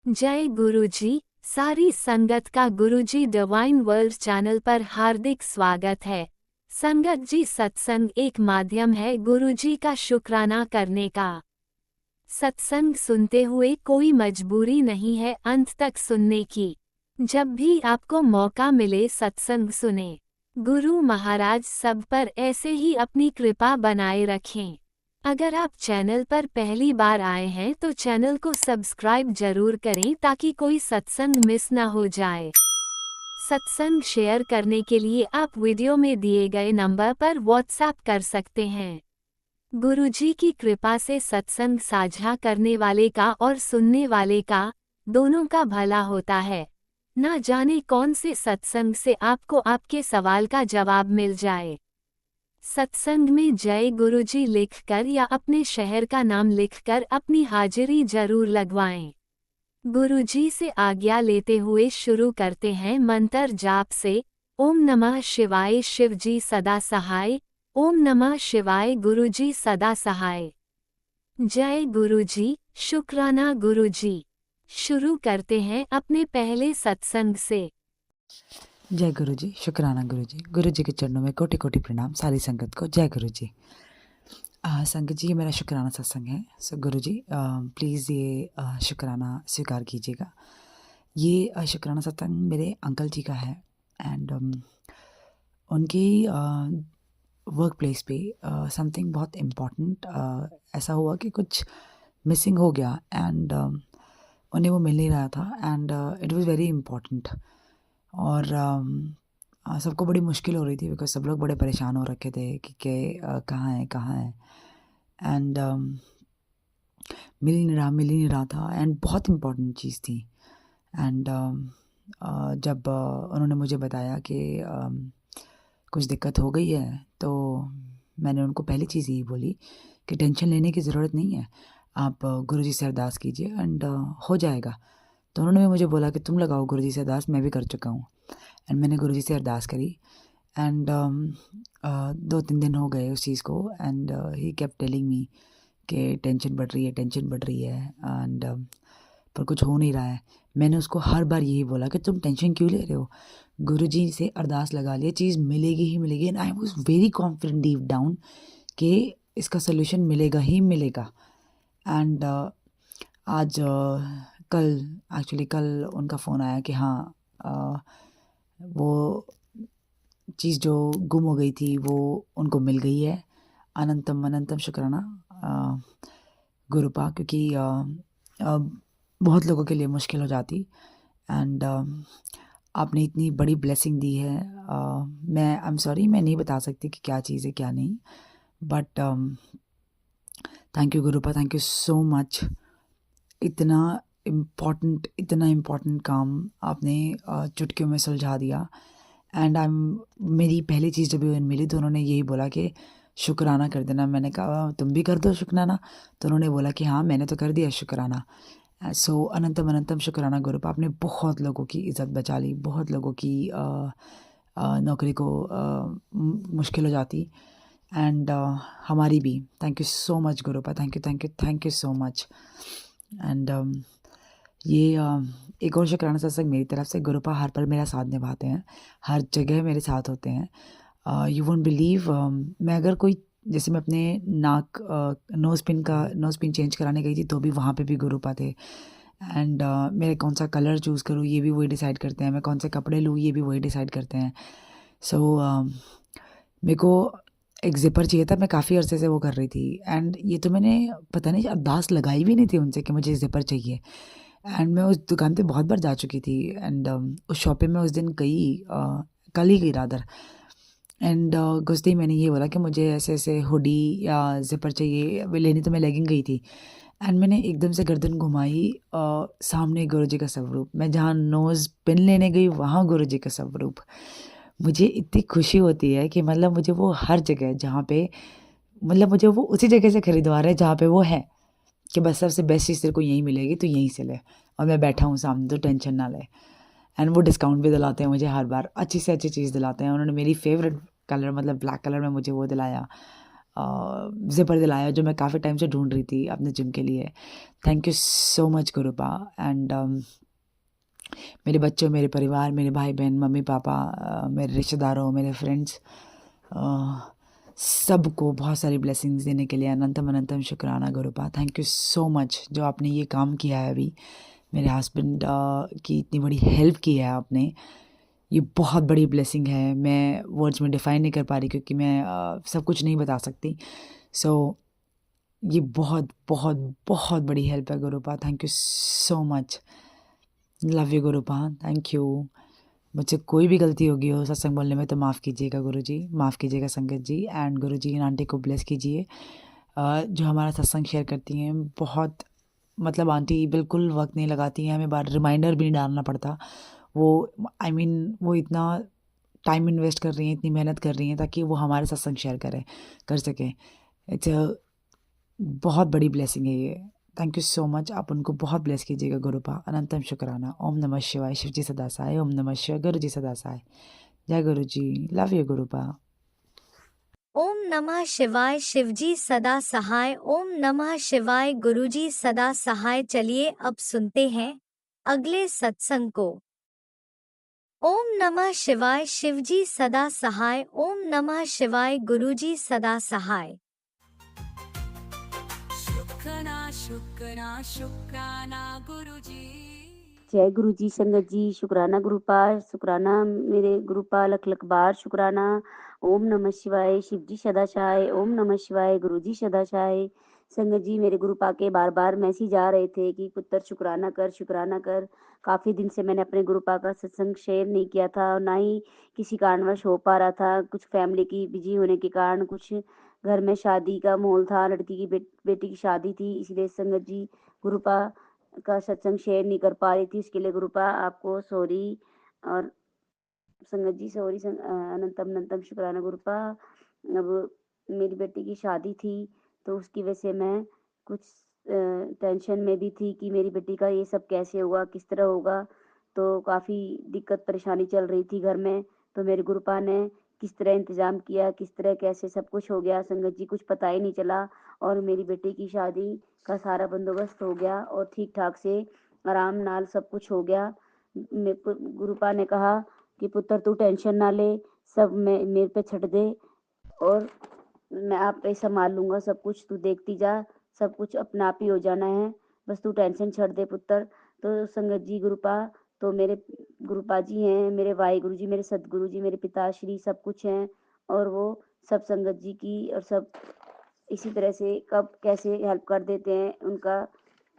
जय गुरुजी। सारी संगत का गुरुजी डिवाइन वर्ल्ड चैनल पर हार्दिक स्वागत है। संगत जी, सत्संग एक माध्यम है गुरुजी का शुक्राना करने का। सत्संग सुनते हुए कोई मजबूरी नहीं है अंत तक सुनने की। जब भी आपको मौका मिले सत्संग सुने। गुरु महाराज सब पर ऐसे ही अपनी कृपा बनाए रखें। अगर आप चैनल पर पहली बार आए हैं तो चैनल को सब्सक्राइब जरूर करें ताकि कोई सत्संग मिस ना हो जाए। सत्संग शेयर करने के लिए आप वीडियो में दिए गए नंबर पर व्हाट्सएप कर सकते हैं। गुरुजी की कृपा से सत्संग साझा करने वाले का और सुनने वाले का दोनों का भला होता है। ना जाने कौन से सत्संग से आपको आपके सवाल का जवाब मिल जाए। सत्संग में जय गुरुजी लिखकर या अपने शहर का नाम लिखकर अपनी हाजिरी जरूर लगवाएं। गुरुजी से आज्ञा लेते हुए शुरू करते हैं मंत्र जाप से। ओम नमः शिवाय शिवजी सदा सहाय। ओम नमः शिवाय गुरुजी सदा सहाय। जय गुरुजी, शुक्राना गुरुजी। शुरू करते हैं अपने पहले सत्संग से। जय गुरु जी, शुक्राना गुरु जी। गुरु जी के चरणों में कोटि कोटि प्रणाम सारी संगत को। जय गुरु जी। संगत जी, ये मेरा शुक्राना सत्संग है। सो गुरु जी प्लीज़ ये शुक्राना स्वीकार कीजिएगा। ये शुक्राना सत्संग मेरे अंकल जी का है एंड उनकी वर्क प्लेस पे समथिंग बहुत इम्पॉर्टेंट ऐसा हुआ कि कुछ मिसिंग हो गया एंड उन्हें वो मिल नहीं रहा था and it was very important और सबको बड़ी मुश्किल हो रही थी बिकॉज सब लोग बड़े परेशान हो रखे थे कि कहाँ है एंड मिल ही नहीं रहा था एंड बहुत इम्पॉर्टेंट चीज़ थी एंड जब उन्होंने मुझे बताया कि कुछ दिक्कत हो गई है तो मैंने उनको पहली चीज़ यही बोली कि टेंशन लेने की ज़रूरत नहीं है, आप गुरुजी से अरदास कीजिए एंड हो जाएगा। तो उन्होंने भी मुझे बोला कि तुम लगाओ गुरुजी से अरदास, मैं भी कर चुका हूँ एंड मैंने गुरुजी से अरदास करी एंड 2-3 दिन हो गए उस चीज़ को and he kept telling me कि टेंशन बढ़ रही है एंड पर कुछ हो नहीं रहा है। मैंने उसको हर बार यही बोला कि तुम टेंशन क्यों ले रहे हो, गुरुजी से अरदास लगा लिया, चीज़ मिलेगी ही मिलेगी and I was very confident deep down कि इसका सोल्यूशन मिलेगा ही मिलेगा। एंड आज कल उनका फ़ोन आया कि हाँ वो चीज़ जो गुम हो गई थी वो उनको मिल गई है। अनंतम अनंतम शुक्राना गुरुपा, क्योंकि बहुत लोगों के लिए मुश्किल हो जाती एंड आपने इतनी बड़ी ब्लेसिंग दी है। मैं आई एम सॉरी, मैं नहीं बता सकती कि क्या चीज़ है क्या नहीं, बट थैंक यू गुरुपा, थैंक यू सो मच। इतना इम्पॉर्टेंट काम आपने चुटकियों में सुलझा दिया एंड मेरी पहली चीज़ जब उन्हें मिली तो उन्होंने यही बोला कि शुक्राना कर देना। मैंने कहा तुम भी कर दो शुक्राना, तो उन्होंने बोला कि हाँ मैंने तो कर दिया शुक्राना। सो अनंतम अनंतम शुक्राना गुरुप, आपने बहुत लोगों की इज़्ज़त बचा ली, बहुत लोगों की नौकरी को मुश्किल हो जाती एंड हमारी भी। Thank you so much गुरुपा, thank you so much. And ये एक और शुक्राना सत्संग मेरी तरफ से। गुरुपा हर पल मेरा साथ निभाते हैं, हर जगह मेरे साथ होते हैं। यू वोंट बिलीव, मैं अगर कोई जैसे मैं अपने नोज़ पिन चेंज कराने गई थी तो भी वहाँ पे भी गुरुपा थे एंड मेरे कौन सा कलर चूज़ करूँ ये भी वही डिसाइड करते हैं, मैं कौन से कपड़े लूँ ये भी वही डिसाइड करते हैं। सो मेरे को एक ज़िपर चाहिए था, मैं काफ़ी अरसे से वो कर रही थी एंड ये तो मैंने पता नहीं अरदास लगाई भी नहीं थी उनसे कि मुझे ज़िपर चाहिए एंड मैं उस दुकान पे बहुत बार जा चुकी थी एंड उस शॉप पे मैं उस दिन गई, कल ही गई रादर एंड घुसते ही मैंने ये बोला कि मुझे ऐसे ऐसे हुडी या ज़िपर चाहिए। वे लेनी तो मैं लेगिंग गई थी एंड मैंने एकदम से गर्दन घुमाई, सामने गुरुजी का स्वरूप। मैं जहाँ नोज़ पिन लेने गई वहाँ गुरुजी का स्वरूप। मुझे इतनी खुशी होती है कि मतलब मुझे वो हर जगह जहाँ पे मतलब मुझे वो उसी जगह से खरीदवा रहे हैं जहाँ पे वो है कि बस सबसे बेस्ट चीज़ तेरे को यहीं मिलेगी तो यहीं से ले, और मैं बैठा हूँ सामने तो टेंशन ना ले। एंड वो डिस्काउंट भी दिलाते हैं मुझे हर बार, अच्छी से अच्छी चीज़ दिलाते हैं। उन्होंने मेरी फेवरेट कलर मतलब ब्लैक कलर में मुझे वो दिलाया, ज़िपर दिलाया जो मैं काफ़ी टाइम से ढूंढ रही थी अपने जिम के लिए। Thank you so much गुरुपा। And मेरे बच्चों, मेरे परिवार, मेरे भाई बहन, मम्मी पापा, मेरे रिश्तेदारों, मेरे फ्रेंड्स, सबको बहुत सारी ब्लेसिंग्स देने के लिए अनंतम अनंतम शुक्राना गुरुपा। थैंक यू सो मच जो आपने ये काम किया है अभी। मेरे हस्बैंड की इतनी बड़ी हेल्प की है आपने, ये बहुत बड़ी ब्लेसिंग है। मैं वर्ड्स में डिफाइन नहीं कर पा रही क्योंकि मैं सब कुछ नहीं बता सकती। सो ये बहुत बहुत बहुत बड़ी हेल्प है गुरुपा। Thank you so much. Love you गुरुपा। Thank you. मुझसे कोई भी गलती होगी हो सत्संग बोलने में तो माफ़ कीजिएगा गुरुजी, माफ़ कीजिएगा संगत जी। एंड गुरुजी इन आंटी को ब्लेस कीजिए जो हमारा सत्संग शेयर करती हैं। बहुत मतलब आंटी बिल्कुल वक्त नहीं लगाती हैं, हमें बार रिमाइंडर भी नहीं डालना पड़ता। वो वो इतना टाइम इन्वेस्ट कर रही हैं, इतनी मेहनत कर रही हैं ताकि वो हमारे सत्संग शेयर कर सकें। इट्स अ बहुत बड़ी ब्लेसिंग है ये। Thank you so much. आप उनको बहुत ब्लेस कीजिएगा गुरुपा। अनंतम शुक्राना। ओम नमः शिवाय। शिव जी सदा सहाय। ओम नमः शिवाय। गुरु जी सदा सहाय। जय गुरु जी। Love you गुरुपा। ओम नमः शिवाय। शिवजी सदा सहाय। ओम नमः शिवाय। गुरुजी सदा सहाय। चलिए अब सुनते हैं अगले सत्संग को। ओम नमः शिवाय। शिवजी सदा सहाय। ओम नमः शिवाय। गुरुजी सदा सहाय। शुक्राना शुक्राना शुक्राना गुरुजी। जय गुरु जी। संगत जी शुक्राना गुरुपा, शुक्राना मेरे गुरुपा, लख लख बार शुक्राना। ओम नमः शिवाय। शिव जी सदाशाय। ओम नमः शिवाय। गुरु जी सदाशाय। संगत जी मेरे गुरुपा के बार बार मैसेज आ रहे थे कि पुत्र शुक्राना कर, शुक्राना कर। काफी दिन से मैंने अपने गुरुपा का सत्संग शेयर नहीं किया था और ना ही किसी कारणवश हो पा रहा था। कुछ फैमिली की बिजी होने के कारण, कुछ घर में शादी का माहौल था, लड़की की बेटी की शादी थी, इसलिए संगत जी गुरुपा का सत्संग शेयर नहीं कर पा रही थी। उसके लिए गुरुपा आपको सॉरी। और संगत जी सॉरी। अनंतम अनंतम शुक्राना गुरुपा। अब मेरी बेटी की शादी थी तो उसकी वजह से मैं कुछ टेंशन में भी थी कि मेरी बेटी का ये सब कैसे होगा, किस तरह होगा। तो काफ़ी दिक्कत परेशानी चल रही थी घर में। तो मेरे गुरुपा ने किस तरह इंतज़ाम किया, किस तरह कैसे सब कुछ हो गया संगत जी, कुछ पता ही नहीं चला। और मेरी बेटी की शादी का सारा बंदोबस्त हो गया और ठीक ठाक से आराम नाल सब कुछ हो गया। गुरुपा ने कहा कि पुत्र तू टेंशन ना ले, सब मैं मेरे पे छੱਡ दे और मैं आप पे संभाल लूँगा सब कुछ, तू देखती जा, सब कुछ अपने आप ही हो जाना है, बस तू टेंशन छੱਡ दे पुत्र। तो संगत जी गुरुपा तो मेरे गुरुपा जी हैं, मेरे वाहिगुरु जी, मेरे सतगुरु जी, मेरे पिताश्री सब कुछ हैं और वो सब संगत जी की और सब इसी तरह से कब कैसे हेल्प कर देते हैं उनका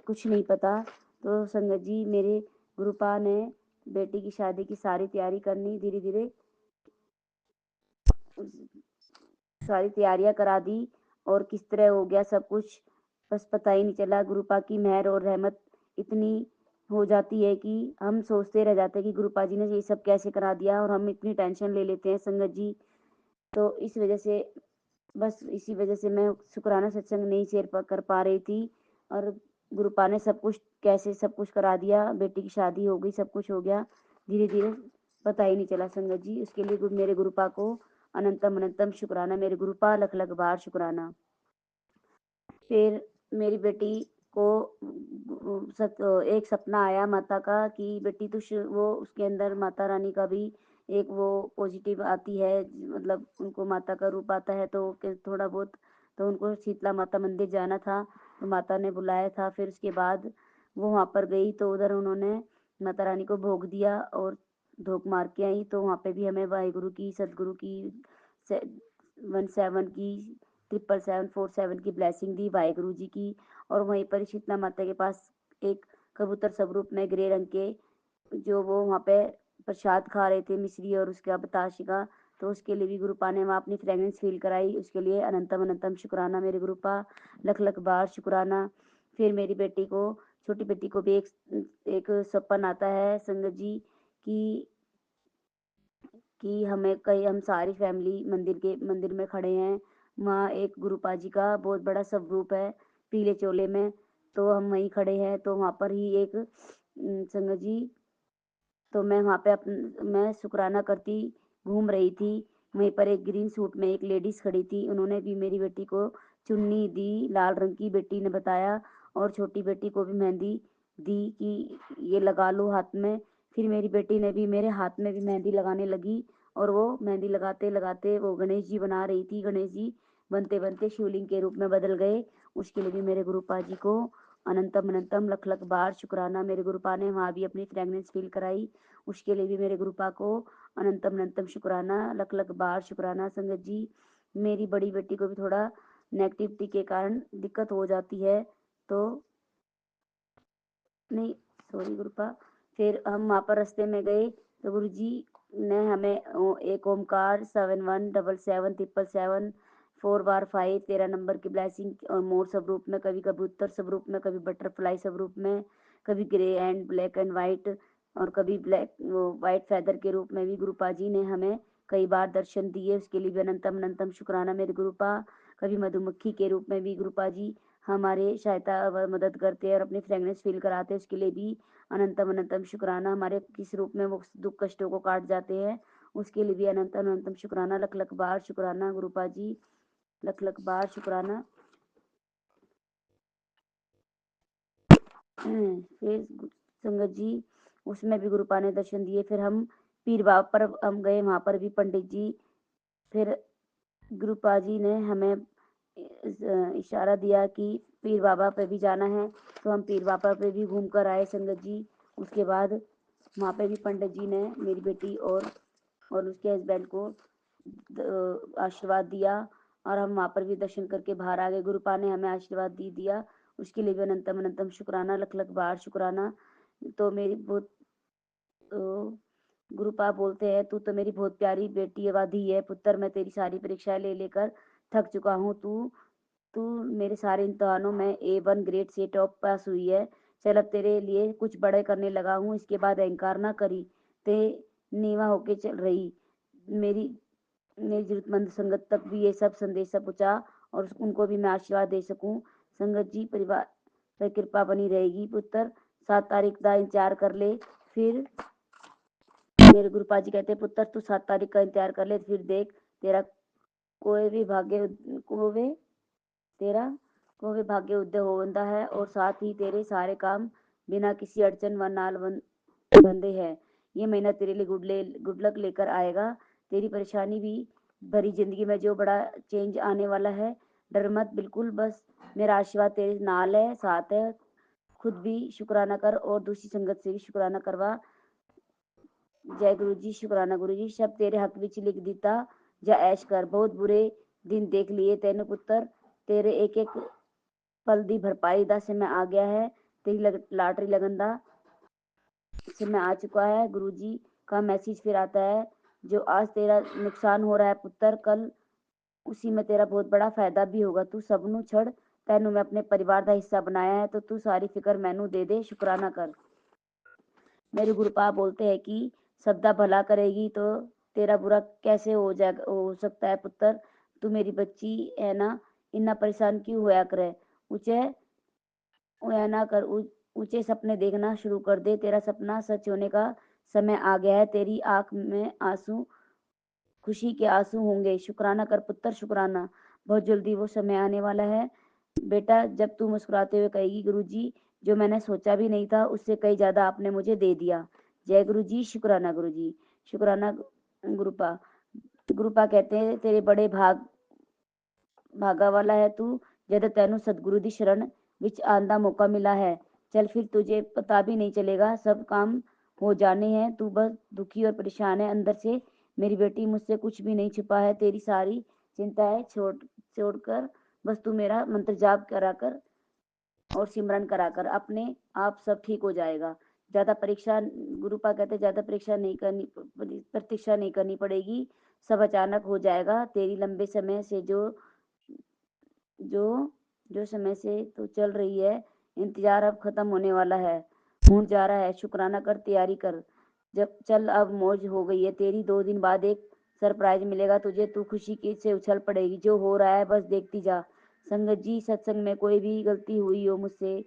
कुछ नहीं पता। तो संगत जी मेरे गुरुपा ने बेटी की शादी की सारी तैयारी करनी, धीरे धीरे सारी तैयारियां करा दी और किस तरह हो गया सब कुछ, बस पता ही नहीं चला। गुरुपा की मेहर और रहमत इतनी हो जाती है कि हम सोचते रह जाते हैं कि गुरुपा जी ने ये सब कैसे करा दिया और हम इतनी टेंशन ले लेते हैं संगत जी। तो इस वजह से बस इसी वजह से मैं शुक्राना सत्संग नहीं शेयर कर पा रही थी। और गुरुपा ने सब कुछ कैसे सब कुछ करा दिया, बेटी की शादी हो गई, सब कुछ हो गया धीरे धीरे, पता ही नहीं चला संगत जी। उसके लिए मेरे गुरुपा को अनंतम अनंतम शुक्राना, मेरे गुरुपा लख लख बार शुक्राना। फिर मेरी बेटी को एक सपना आया माता का कि बेटी वो उसके अंदर माता रानी का भी एक वो पॉजिटिव आती है, मतलब उनको माता का रूप आता है तो थोड़ा बहुत। तो उनको शीतला माता मंदिर जाना था तो माता ने बुलाया था। फिर उसके बाद वो वहाँ पर गई तो उधर उन्होंने माता रानी को भोग दिया और धूप मार के आई। तो वहाँ पे भी हमें वाहिगुरु की, सतगुरु की 17 की 77747 की ब्लेसिंग दी वाहिगुरु जी की। और वहीं पर शीतला माता के पास एक कबूतर स्वरूप में ग्रे रंग के जो वो वहाँ पे प्रसाद खा रहे थे, मिश्री और उसका बताशे का। तो उसके लिए भी गुरुपा ने वहाँ अपनी फ्रेगनेंस फील कराई, उसके लिए अनंतम अनंतम शुक्राना मेरे गुरुपा, लख लख बार शुक्राना। फिर मेरी बेटी को, छोटी बेटी को भी एक सपन आता है संगत जी की कि हम सारी फैमिली मंदिर में खड़े हैं। वहाँ एक गुरुपा जी का बहुत बड़ा स्वरूप है पीले चोले में, तो हम वहीं खड़े हैं। तो वहाँ पर ही एक संगत जी, तो मैं वहाँ पे मैं शुक्राना करती घूम रही थी वहीं पर एक ग्रीन सूट में एक लेडीज खड़ी थी, उन्होंने भी मेरी बेटी को चुन्नी दी, लाल रंग की, बेटी ने बताया, और छोटी बेटी को भी मेहंदी दी कि ये लगा लो हाथ में। फिर मेरी बेटी ने भी मेरे हाथ में भी मेहंदी लगाने लगी, और वो मेहंदी लगाते लगाते वो गणेश जी बना रही थी। गणेश जी बनते बनते शिवलिंग के रूप में बदल गए। उसके लिए भी मेरे गुरुपा जी को अनंतम अनंतम लख लख बार शुक्राना। मेरे गुरुपा ने वहाँ भी अपनी फ्रेगनेंस फील कराई, उसके लिए भी मेरे गुरुपा को अनंतम अनंतम शुक्राना, लख लख बार शुक्राना। संगत जी, मेरी बड़ी बेटी को भी थोड़ा नेगेटिविटी के कारण दिक्कत हो जाती है, तो नहीं, सॉरी गुरुपा। फिर हम वहाँ पर रास्ते में गए तो गुरु जी ने हमें एक ओमकार 717777 4 बार 5 13 नंबर की ब्लेसिंग और मोर स्वरूप में, कभी कबूतर स्वरूप में, कभी बटरफ्लाई स्वरूप में, कभी grey and black and white, और कभी ब्लैक वाइट फैदर के रूप में भी गुरुपा जी ने हमें कई बार दर्शन दिए। उसके लिए भी अनंतम अनंतम शुक्राना मेरे गुरुपा। कभी मधुमक्खी के रूप में भी गुरुपा जी हमारे सहायता व मदद करते हैं और अपनी फ्रेगनेंस फील कराते हैं, उसके लिए भी अनंतम अनंतम शुक्राना। हमारे किस रूप में वो दुख कष्टों को काट जाते हैं, उसके लिए भी अनंतम अनंतम शुक्राना, लख लख बार शुक्राना गुरुपा जी, लख लख बार शुक्राना। फिर संगत जी उसमें भी गुरुपा ने दर्शन दिए। फिर हम पीर बाबा पर हम गए, वहाँ पर भी पंडित जी, फिर गुरुपा जी ने हमें इशारा दिया कि पीर बाबा पे भी जाना है, तो हम पीर बाबा पे भी घूम कर आए संगत जी। उसके बाद वहाँ पे भी पंडित जी ने मेरी बेटी और उसके हस्बैंड को आशीर्वाद दिया, और हम वहाँ पर भी दर्शन करके बाहर आ गए। गुरुपा ने हमें आशीर्वाद दिया, उसके लिए भी अनंतम अनंतम शुक्राना, लख लख बार शुक्राना। तो मेरी बहुत गुरुपा बोलते हैं, तू तो मेरी बहुत प्यारी बेटी वादी है पुत्र, मैं तेरी सारी परीक्षाएं ले लेकर थक चुका हूँ। तू तू मेरे सारे इम्तिहानों में A1 ग्रेड से टॉप पास हुई है। चल अब तेरे लिए कुछ बड़े करने लगा हूँ, इसके बाद अहंकार ना करी, ते नीवा होके चल रही। मेरी मेरी जरूरतमंद संगत तक भी ये सब संदेश पहुँचा, और उनको भी मैं आशीर्वाद दे सकूं। संगत जी, परिवार पर कृपा बनी रहेगी पुत्र, 7 तारीख का इंतजार कर ले। फिर मेरे गुरुपा जी कहते, पुत्र तू 7 तारीख का इंतजार कर ले, फिर देख तेरा कोई भी भाग्य कोवे तेरा कोवे भाग्य उदय होंदा है, और साथ ही तेरे सारे काम बिना किसी अड़चन व नाल बंदे हैं। ये महीना तेरे लिए गुड लक लेकर आएगा। तेरी परेशानी भी भरी जिंदगी में जो बड़ा चेंज आने वाला है, डर मत बिल्कुल, बस मेरा आशीर्वाद तेरे नाल है, साथ है। खुद भी शुक्राना कर और दूसरी संगत से भी शुक्राना करवा। जय गुरु जी, शुक्राना गुरु जी, सब तेरे हक विच लिख दिता, जा ऐश कर, बहुत बुरे दिन देख लिए तेने पुत्र, तेरे एक एक पल दी भरपाई दा समय आ गया है, तेरी लाटरी लगन दा समय आ चुका है। गुरु जी का मैसेज फिर आता है, जो आज तेरा नुकसान हो रहा है पुत्र, कल उसी में तेरा बहुत बड़ा फायदा भी होगा। तू सबनू छड़, तैनू मैं अपने परिवार का हिस्सा बनाया है, तो तू सारी फिक्र मैनू दे दे, शुक्राना कर। मेरे गुरुपा बोलते हैं कि सबदा भला करेगी तो तेरा बुरा कैसे हो जाएगा, हो सकता है पुत्र, तू मेरी बच्ची है ना, इतना परेशान क्यों होया करे, ऊंचे होया ना कर, ऊंचे सपने देखना शुरू कर दे, तेरा सपना सच होने का समय आ गया है। तेरी आंख में आंसू खुशी के आंसू होंगे, शुक्राना कर पुत्र, शुक्राना, बहुत जल्दी वो समय आने वाला है बेटा, जब तू मुस्कुराते हुए कहेगी, गुरुजी जो मैंने सोचा भी नहीं था उससे कहीं ज्यादा आपने मुझे दे दिया। जय गुरु जी, शुक्राना गुरु जी, शुक्राना गुरुपा। गुरुपा कहते हैं, तेरे बड़े भागा वाला है तू, जद तैनू सतगुरु दी शरण विच आन दा मौका मिला है। चल फिर तुझे पता भी नहीं चलेगा, सब काम हो जाने हैं, तू बस दुखी और परेशान है अंदर से। मेरी बेटी, मुझसे कुछ भी नहीं छुपा है, तेरी सारी चिंताएं छोड़कर बस तू मेरा मंत्र जाप करा कर और सिमरन करा कर, अपने आप सब ठीक हो जाएगा। ज्यादा परीक्षा, गुरुपा कहते ज्यादा परीक्षा नहीं करनी, प्रतीक्षा नहीं करनी पड़ेगी, सब अचानक हो जाएगा। तेरी लंबे समय से जो जो समय से तो चल रही है इंतजार अब खत्म होने वाला है, होने जा रहा है, शुक्राना कर, तैयारी कर, जब चल अब मौज हो गई है तेरी। 2 दिन बाद एक सरप्राइज मिलेगा तुझे, तू खुशी की से उछल पड़ेगी, जो हो रहा है बस देखती जा। संगत जी, सत्संग में कोई भी गलती हुई हो मुझसे,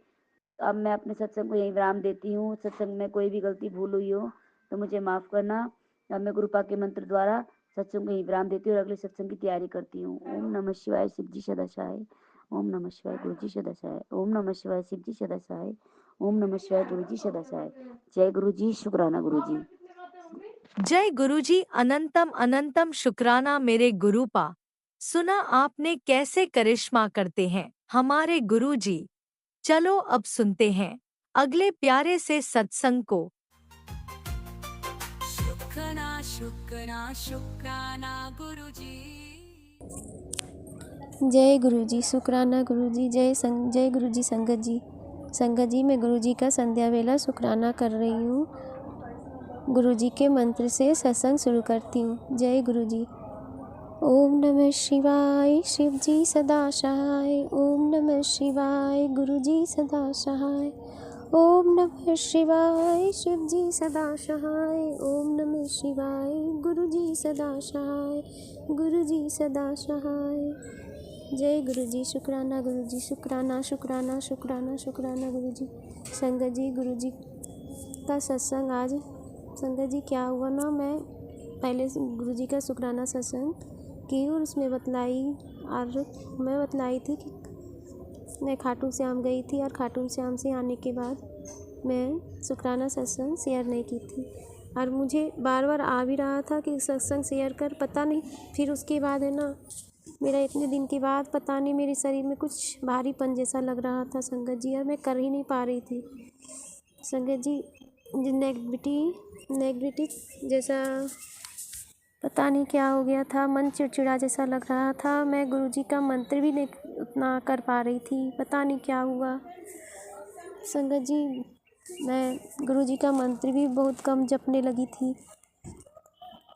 अब मैं अपने सत्संग को यही विराम देती हूँ। सत्संग में कोई भी गलती भूल हुई हो तो मुझे माफ करना। अब मैं गुरुपा के मंत्र द्वारा सत्संग को ही विराम देती हूँ और अगले सत्संग की तैयारी करती हूँ। ओम नमः शिवाय शिव जी सदाशिवाय। ओम नमः शिवाय गुरु जी सदाशिवाय। ओम नमः शिवाय शिव जी सदाशिवाय। ओम नमः शिवाय गुरु जी सदाशिवाय। जय गुरु जी, शुक्राना गुरु जी। जय गुरुजी, अनंतम अनंतम शुक्राना मेरे गुरुपा। सुना आपने कैसे करिश्मा करते हैं हमारे गुरुजी। चलो अब सुनते हैं अगले प्यारे से सत्संग को। शुक्राना शुक्राना शुक्राना गुरुजी। जय गुरुजी, शुक्राना गुरुजी। जय गुरुजी संगत जी। संगत जी, मैं गुरुजी का संध्या वेला शुक्राना कर रही हूँ। गुरुजी के मंत्र से सत्संग शुरू करती हूँ। जय गुरुजी। ओम नमः शिवाय शिव जी सदा सहाय। ओम नमः शिवाय गुरुजी सदा सहाय। ओम नमः शिवाय शिव जी सदा सहाय। ओम नमः शिवाय गुरुजी सदा सहाय। गुरुजी सदा सहाय। जय गुरुजी, शुक्राना गुरुजी। शुक्राना शुक्राना शुक्राना शुक्राना गुरुजी। संगत जी, गुरुजी का सत्संग आज संगत जी क्या हुआ ना, मैं पहले गुरुजी का शुक्राना सत्संग की और उसमें मैं बतलाई थी कि मैं खाटू श्याम गई थी और खाटू श्याम से आने के बाद मैं शुक्राना सत्संग शेयर नहीं की थी और मुझे बार बार आ भी रहा था कि सत्संग शेयर कर, पता नहीं फिर उसके बाद है ना, मेरा इतने दिन के बाद पता नहीं मेरे शरीर में कुछ भारीपन जैसा लग रहा था संगत जी, और मैं कर ही नहीं पा रही थी संगत जी। नेगेटिविटी जैसा पता नहीं क्या हो गया था, मन चिड़चिड़ा जैसा लग रहा था। मैं गुरुजी का मंत्र भी नहीं उतना कर पा रही थी, पता नहीं क्या हुआ संगत जी। मैं गुरुजी का मंत्र भी बहुत कम जपने लगी थी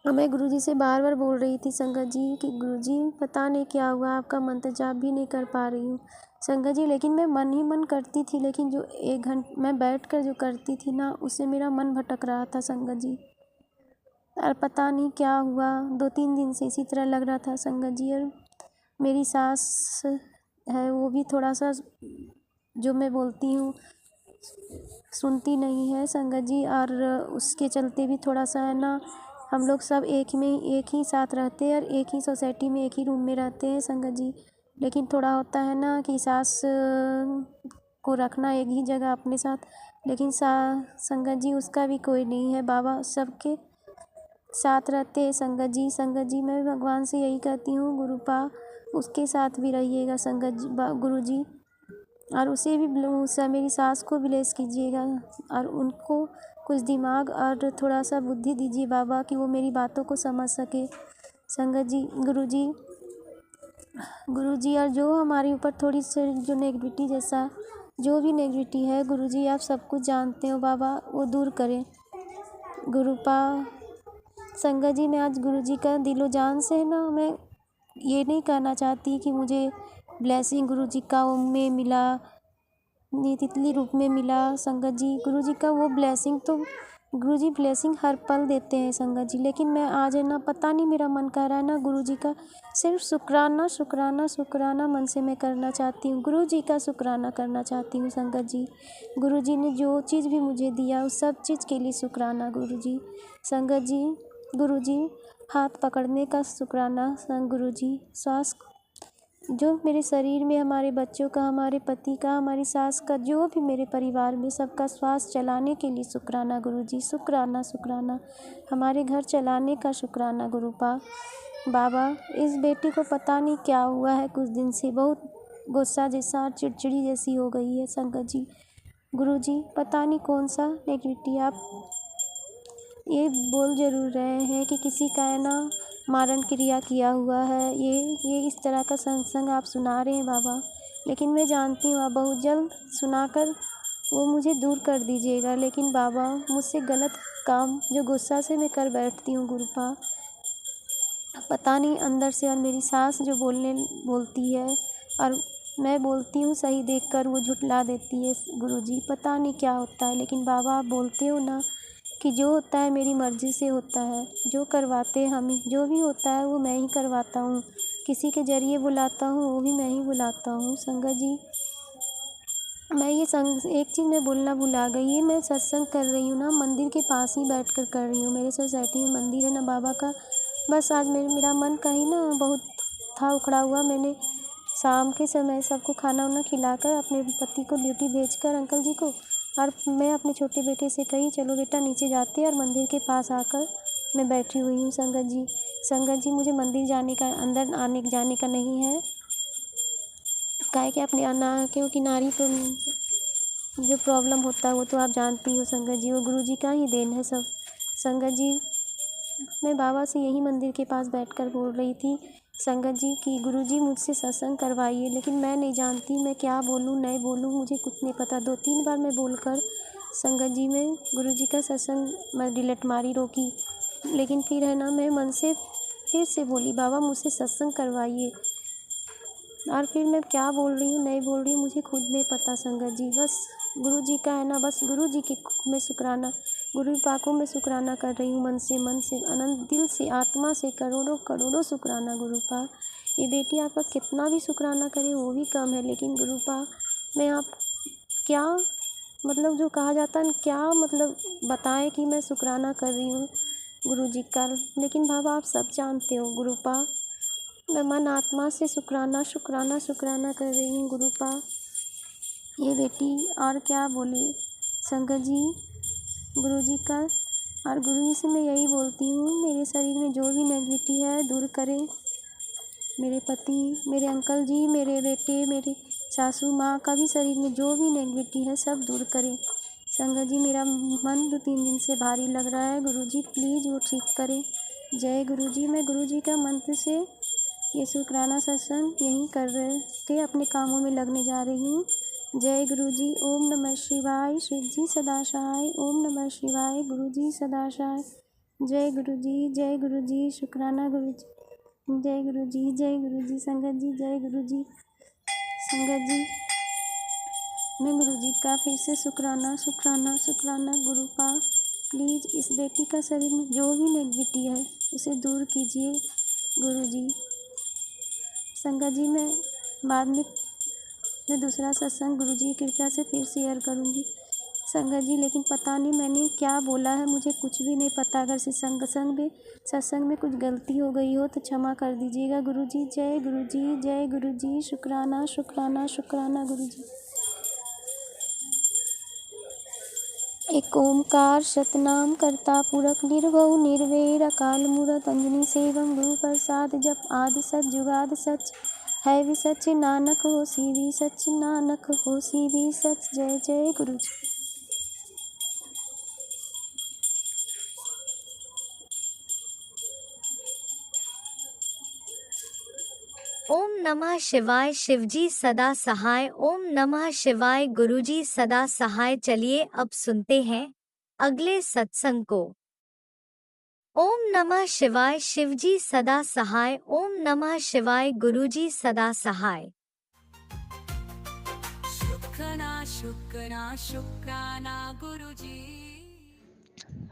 और मैं गुरुजी से बार बार बोल रही थी संगत जी कि गुरुजी पता नहीं क्या हुआ, आपका मंत्र जाप भी नहीं कर पा रही हूँ संगत जी। लेकिन मैं मन ही मन करती थी, लेकिन जो 1 घंटे मैं बैठकर जो करती थी ना, उससे मेरा मन भटक रहा था संगत जी। और पता नहीं क्या हुआ, 2-3 दिन से इसी तरह लग रहा था संगत जी। और मेरी सास है वो भी थोड़ा सा जो मैं बोलती हूँ सुनती नहीं है संगत जी, और उसके चलते भी थोड़ा सा है ना, हम लोग सब एक ही साथ रहते हैं और एक ही सोसाइटी में एक ही रूम में रहते हैं संगत जी। लेकिन थोड़ा होता है ना कि सास को रखना एक ही जगह अपने साथ, लेकिन संगत जी उसका भी कोई नहीं है, बाबा सबके साथ रहते हैं संगत जी। संगत जी मैं भगवान से यही कहती हूँ, गुरुपा उसके साथ भी रहिएगा संगत जी, गुरु जी, और उसे भी मेरी सास को ब्लेस कीजिएगा और उनको कुछ दिमाग और थोड़ा सा बुद्धि दीजिए बाबा कि वो मेरी बातों को समझ सके संगत जी। गुरु जी और जो हमारे ऊपर थोड़ी सी जो नेगेटिविटी जैसा जो भी नेगेटिविटी है गुरु जी, आप सब कुछ जानते हो बाबा, वो दूर करें गुरुपा। संगत जी मैं आज गुरु जी का दिलो जान से है ना, मैं ये नहीं कहना चाहती कि मुझे ब्लेसिंग गुरु जी का में मिला, तितली रूप में मिला संगत जी। गुरु जी का वो ब्लेसिंग तो गुरु जी ब्लेसिंग हर पल देते हैं संगत जी, लेकिन मैं आज है ना, पता नहीं मेरा मन कर रहा है ना, गुरु जी का सिर्फ शुक्राना शुक्राना शुक्राना मन से मैं करना चाहती हूँ, गुरु जी का शुक्राना करना चाहती हूँ संगत जी। गुरु जी ने जो चीज़ भी मुझे दिया उस सब चीज़ के लिए शुक्राना गुरु जी। संगत जी गुरु जी हाथ पकड़ने का शुक्राना गुरु जी। श्वास जो मेरे शरीर में हमारे बच्चों का, हमारे पति का, हमारी सास का, जो भी मेरे परिवार में सबका श्वास चलाने के लिए शुक्राना गुरुजी। शुक्राना शुक्राना हमारे घर चलाने का शुक्राना गुरुपा। बाबा इस बेटी को पता नहीं क्या हुआ है, कुछ दिन से बहुत गुस्सा जैसा और चिड़चिड़ी जैसी हो गई है संगत जी। गुरुजी पता नहीं कौन सा नेगेटिविटी आप ये बोल जरूर रहे हैं कि किसी का है ना मारण क्रिया किया हुआ है, ये इस तरह का सत्संग आप सुना रहे हैं बाबा, लेकिन मैं जानती हूँ आप बहुत जल्द सुनाकर वो मुझे दूर कर दीजिएगा। लेकिन बाबा मुझसे गलत काम जो गुस्सा से मैं कर बैठती हूँ गुरुपा, पता नहीं अंदर से, और मेरी सास जो बोलती है और मैं बोलती हूँ सही देखकर वो झुठला देती है गुरुजी, पता नहीं क्या होता है। लेकिन बाबा आप बोलते हो ना कि जो होता है मेरी मर्ज़ी से होता है, जो करवाते हैं हम, जो भी होता है वो मैं ही करवाता हूँ, किसी के ज़रिए बुलाता हूँ वो भी मैं ही बुलाता हूँ संगत जी। मैं ये एक चीज़ मैं बोलना भुला गई है, मैं सत्संग कर रही हूँ ना मंदिर के पास ही बैठकर कर रही हूँ, मेरे सोसाइटी में मंदिर है ना बाबा का, बस आज मेरा मन कहीं ना बहुत था उखड़ा हुआ। मैंने शाम के समय सबको खाना वाना खिलाकर अपने पति को ड्यूटी भेजकर अंकल जी को, और मैं अपने छोटे बेटे से कही चलो बेटा नीचे जाते हैं, और मंदिर के पास आकर मैं बैठी हुई हूँ। संगत जी मुझे मंदिर जाने का, अंदर आने जाने का नहीं है, काहे कि अपने क्योंकि नारी को जो प्रॉब्लम होता है वो तो आप जानती हो संगत जी, वो गुरु जी का ही देन है सब। संगत जी मैं बाबा से यही मंदिर के पास बैठकर बोल रही थी संगत जी कि गुरु जी मुझसे सत्संग करवाइए, लेकिन मैं नहीं जानती मैं क्या बोलूँ नहीं बोलूँ, मुझे कुछ नहीं पता। 2-3 बार मैं बोलकर संगत जी में गुरु जी का सत्संग मैं डिलीट मारी रोकी, लेकिन फिर है ना मैं मन से फिर से बोली बाबा मुझसे सत्संग करवाइए, और फिर मैं क्या बोल रही हूँ नहीं बोल रही हूँ मुझे खुद नहीं पता संगत जी। बस गुरु जी का है ना, बस गुरु जी की मैं शुक्राना, गुरु पाकों में शुक्राना कर रही हूँ मन से अनंत दिल से आत्मा से करोड़ों करोड़ों शुक्राना गुरु पा। ये बेटी आपका कितना भी शुक्राना करे वो भी कम है, लेकिन गुरु पा मैं आप क्या मतलब जो कहा जाता है क्या मतलब बताएं कि मैं शुक्राना कर रही हूँ गुरु जी का, लेकिन बाबा आप सब जानते हो गुरु पा मैं मन आत्मा से शुक्राना शुक्राना शुक्राना कर रही हूँ गुरु पा। ये बेटी और क्या बोले संगत जी गुरु जी का, और गुरु जी से मैं यही बोलती हूँ मेरे शरीर में जो भी नेगेटिविटी है दूर करें, मेरे पति मेरे अंकल जी मेरे बेटे मेरे सासू माँ का भी शरीर में जो भी नेगेटिविटी है सब दूर करें। संगत जी मेरा मन 2-3 दिन से भारी लग रहा है, गुरु जी प्लीज़ वो ठीक करें। जय गुरु जी। मैं गुरु जी का मंत्र से ये शुक्राना सत्संग यहीं कर रहे के अपने कामों में लगने जा रही हूँ। जय गुरु जी। ओम नमः शिवाय। शिव जी सदा सहाय। ओम नमः शिवाय। गुरु जी सदा सहाय। जय गुरु जी। जय गुरु जी। शुक्राना गुरु जी। जय गुरु जी। जय गुरु जी। संगत जी जय गुरु जी। संगत जी मैं गुरु जी का फिर से शुक्राना शुक्राना शुक्राना गुरु पा प्लीज़ इस बेटी का शरीर में जो भी नेगेटिविटी है उसे दूर कीजिए गुरु जी। संगत जी मैं बाद में मैं दूसरा सत्संग गुरु जी की कृपा से फिर शेयर करूँगी संगत जी, लेकिन पता नहीं मैंने क्या बोला है मुझे कुछ भी नहीं पता। अगर से सत्संग में कुछ गलती हो गई हो तो क्षमा कर दीजिएगा गुरु जी। जय गुरु जी। जय गुरु जी। शुक्राना शुक्राना शुक्राना गुरु जी। एक ओंकार सतनाम करता पुरख निर्भव निर्वैर अकाल मूरत अंजनी सेवम गुरु प्रसाद जप आदि सच जुगाद सच है भी सच नानक होसी भी सच नानक होसी भी सच। जय जय गुरु जी। ओम नमः शिवाय। शिवजी सदा सहाय। ओम नमः शिवाय। गुरुजी सदा सहाय। चलिए अब सुनते हैं अगले सत्संग को। ओम नमः शिवाय। शिवजी सदा सहाय। ओम नमः शिवाय। गुरुजी सदा सहाय। शुक्राना गुरुजी।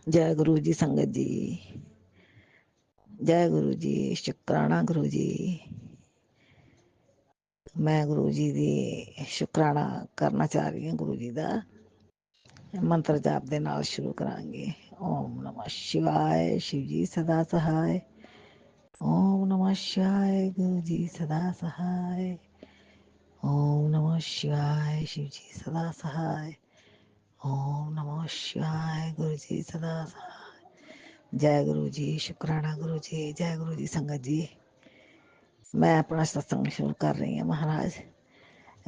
जय गुरु जी। संगत जी जय गुरु जी। शुक्राना गुरु जी। मैं गुरु जी दी शुक्राना करना चाह रही हूँ। गुरु जी दा मंत्र जाप दे नाल शुरू करांगे। ओम नमः शिवाय। शिव जी सदा सहाय। ओम नमः शिवाय। गुरु जी सदा सहाय। ओम नमः शिवाय। शिव जी सदा सहाय। ओम नमः शिवाय। गुरु जी सदा सहाय। जय गुरु जी। शुक्राना गुरु जी। जय गुरु जी। संगत जी मैं अपना सत्संग शुरू कर रही हूँ। महाराज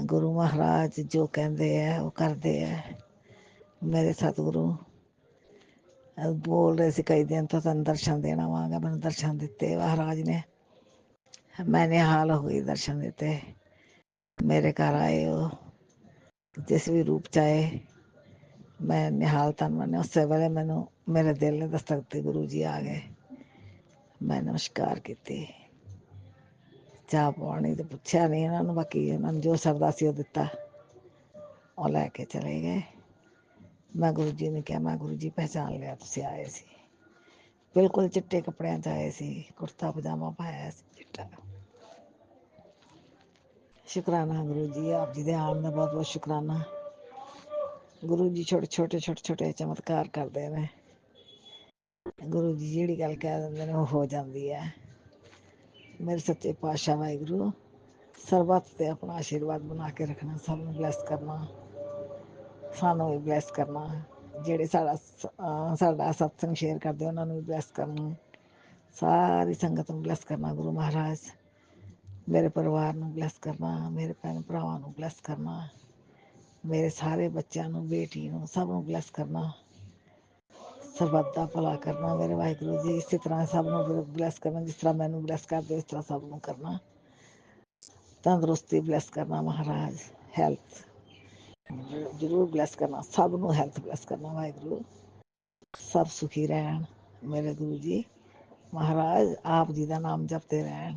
गुरु महाराज जो कहते हैं वो करते हैं। मेरे सतगुरु बोल रहे थे कई दिन तो तन दर्शन देना वांगा, मैंने दर्शन दिते महाराज ने। मैं निहाल हो गई दर्शन देते। मेरे घर आए हो जिस भी रूप चाहे मैं निहाल तन मैंने उससे पहले मैनू मेरे दिल ने दस्तक दी। गुरु जी आ गए। मैं नमस्कार की चाह पानी तो पूछा नहीं इन्होंने, बाकी इन्होंने जो सरदा सी दिता वो लैके चले गए। मैं गुरु जी ने कहा मैं गुरु जी पहचान लिया तुसी आए सी। बिल्कुल चिट्टे कपड़ियां च आए सी, कुर्ता पजामा पाया चिट्टा। शुक्राना गुरु जी। आप जी दे आन दा बहुत बहुत शुक्राना। गुरु जी छोटे छोटे चमत्कार करते हैं। ਗੁਰੂ ਜੀ ਜਿਹੜੀ ਗੱਲ ਕਹਿ ਦਿੰਦੇ ਨੇ ਉਹ ਹੋ ਜਾਂਦੀ ਹੈ। ਮੇਰੇ ਸੱਚੇ ਪਾਤਸ਼ਾਹ ਵਾਹਿਗੁਰੂ ਸਰਬੱਤ ਤੇ ਆਪਣਾ ਆਸ਼ੀਰਵਾਦ ਬਣਾ ਕੇ ਰੱਖਣਾ, ਸਭ ਨੂੰ ਬਲੈਸ ਕਰਨਾ, ਸਾਨੂੰ ਵੀ ਬਲੈਸ ਕਰਨਾ, ਜਿਹੜੇ ਸਾਡਾ ਸਤਸੰਗ ਸ਼ੇਅਰ ਕਰਦੇ ਉਹਨਾਂ ਨੂੰ ਵੀ ਬਲੈਸ ਕਰਨਾ, ਸਾਰੀ ਸੰਗਤ ਨੂੰ ਬਲੈਸ ਕਰਨਾ। ਗੁਰੂ ਮਹਾਰਾਜ ਮੇਰੇ ਪਰਿਵਾਰ ਨੂੰ ਬਲੈਸ ਕਰਨਾ, ਮੇਰੇ ਭੈਣ ਭਰਾਵਾਂ ਨੂੰ ਬਲੈਸ ਕਰਨਾ, ਮੇਰੇ ਸਾਰੇ ਬੱਚਿਆਂ ਨੂੰ, ਬੇਟੀ ਨੂੰ, ਸਭ ਨੂੰ ਬਲੈਸ ਕਰਨਾ, ਸਰਬੱਤ ਦਾ ਭਲਾ ਕਰਨਾ ਮੇਰੇ ਵਾਹਿਗੁਰੂ ਜੀ। ਇਸੇ ਤਰ੍ਹਾਂ ਸਭ ਨੂੰ ਬਲੈਸ ਕਰਨਾ, ਜਿਸ ਤਰ੍ਹਾਂ ਮੈਨੂੰ ਬਲੈਸ ਕਰਦੇ ਇਸ ਤਰ੍ਹਾਂ ਸਭ ਨੂੰ ਕਰਨਾ, ਤੰਦਰੁਸਤੀ ਬਲੈਸ ਕਰਨਾ ਮਹਾਰਾਜ, ਹੈਲਥ ਜ਼ਰੂਰ ਬਲੈਸ ਕਰਨਾ, ਸਭ ਨੂੰ ਹੈਲਥ ਬਲੈਸ ਕਰਨਾ ਵਾਹਿਗੁਰੂ, ਸਭ ਸੁਖੀ ਰਹਿਣ ਮੇਰੇ ਗੁਰੂ ਜੀ ਮਹਾਰਾਜ, ਆਪ ਜੀ ਦਾ ਨਾਮ ਜਪਦੇ ਰਹਿਣ।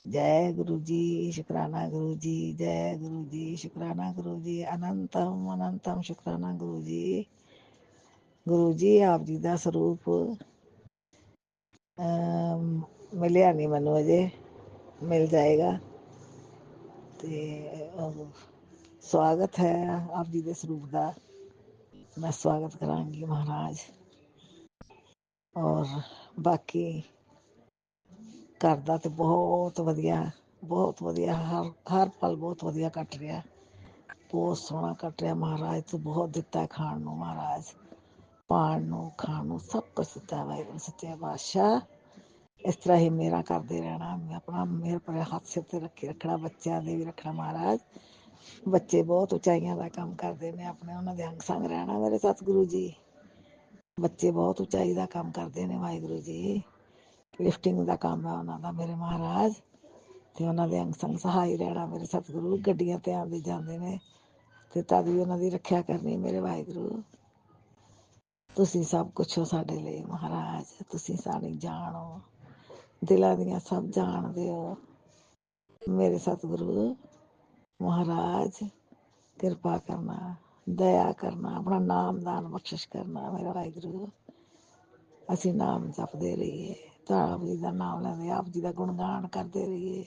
ਜੈ ਗੁਰੂ ਜੀ, ਸ਼ੁਕਰਾਨਾ ਗੁਰੂ ਜੀ, ਜੈ ਗੁਰੂ ਜੀ, ਸ਼ੁਕਰਾਨਾ ਗੁਰੂ ਜੀ, ਅਨੰਤਮ ਅਨੰਤਮ ਸ਼ੁਕਰਾਨਾ ਗੁਰੂ ਜੀ। ਗੁਰੂ ਜੀ ਆਪ ਜੀ ਦਾ ਸਰੂਪ ਮਿਲਿਆ ਨਹੀਂ ਮੈਨੂੰ ਅਜੇ, ਮਿਲ ਜਾਏਗਾ ਤੇ ਸਵਾਗਤ ਹੈ ਆਪ ਜੀ ਦੇ ਸਰੂਪ ਦਾ, ਮੈਂ ਸਵਾਗਤ ਕਰਾਂਗੀ ਮਹਾਰਾਜ। ਔਰ ਬਾਕੀ ਘਰ ਦਾ ਤੇ ਬਹੁਤ ਵਧੀਆ, ਬਹੁਤ ਵਧੀਆ, ਹਰ ਪਲ ਬਹੁਤ ਵਧੀਆ ਕੱਟ ਰਿਹਾ, ਬਹੁਤ ਸੋਹਣਾ ਕੱਟ ਰਿਹਾ ਮਹਾਰਾਜ। ਤੂੰ ਬਹੁਤ ਦਿੱਤਾ ਖਾਣ ਨੂੰ ਮਹਾਰਾਜ, ਪਾਣ ਨੂੰ, ਖਾਣ ਨੂੰ, ਸਭ ਕੁਛ ਦਿੱਤਾ ਵਾਹਿਗੁਰੂ ਸੱਚੇ ਪਾਤਸ਼ਾਹ। ਇਸ ਤਰ੍ਹਾਂ ਹੀ ਮੇਰਾ ਕਰਦੇ ਰਹਿਣਾ, ਆਪਣਾ ਮੇਰ ਭਰੇ ਹੱਥ ਸਿਰ ਤੇ ਰੱਖਣਾ, ਬੱਚਿਆਂ ਦੇ ਵੀ ਰੱਖਣਾ ਮਹਾਰਾਜ। ਬੱਚੇ ਬਹੁਤ ਉਚਾਈਆਂ ਦਾ ਕੰਮ ਕਰਦੇ ਨੇ, ਆਪਣੇ ਉਹਨਾਂ ਦੇ ਅੰਗ ਸੰਗ ਰਹਿਣਾ ਮੇਰੇ ਸਤਿਗੁਰੂ ਜੀ। ਬੱਚੇ ਬਹੁਤ ਉਚਾਈ ਦਾ ਕੰਮ ਕਰਦੇ ਨੇ ਵਾਹਿਗੁਰੂ ਜੀ, ਲਿਫਟਿੰਗ ਦਾ ਕੰਮ ਹੈ ਉਹਨਾਂ ਦਾ ਮੇਰੇ ਮਹਾਰਾਜ, ਤੇ ਉਹਨਾਂ ਦੇ ਅੰਗ ਸੰਗ ਸਹਾਈ ਰਹਿਣਾ ਮੇਰੇ ਸਤਿਗੁਰੂ। ਗੱਡੀਆਂ ਤੇ ਆਉਂਦੇ ਜਾਂਦੇ ਨੇ ਤੇ ਤਦ ਵੀ ਉਹਨਾਂ ਦੀ ਰੱਖਿਆ ਕਰਨੀ ਮੇਰੇ ਵਾਹਿਗੁਰੂ। ਤੁਸੀਂ ਸਭ ਕੁਛ ਹੋ ਸਾਡੇ ਲਈ ਮਹਾਰਾਜ, ਤੁਸੀਂ ਸਾਡੀ ਜਾਣ ਹੋ, ਦਿਲਾਂ ਦੀਆਂ ਸਭ ਜਾਣਦੇ ਹੋ ਮੇਰੇ ਸਤਿਗੁਰੂ ਮਹਾਰਾਜ। ਕਿਰਪਾ ਕਰਨਾ, ਦਇਆ ਕਰਨਾ, ਆਪਣਾ ਨਾਮ ਦਾਨ ਬਖਸ਼ਿਸ਼ ਕਰਨਾ ਮੇਰਾ ਵਾਹਿਗੁਰੂ। ਅਸੀਂ ਨਾਮ ਜਪਦੇ ਰਹੀਏ, ਆਪ ਜੀ ਦਾ ਨਾਮ ਲੈਂਦੇ, ਆਪ ਜੀ ਦਾ ਗੁਣਗਾਨ ਕਰਦੇ ਰਹੀਏ।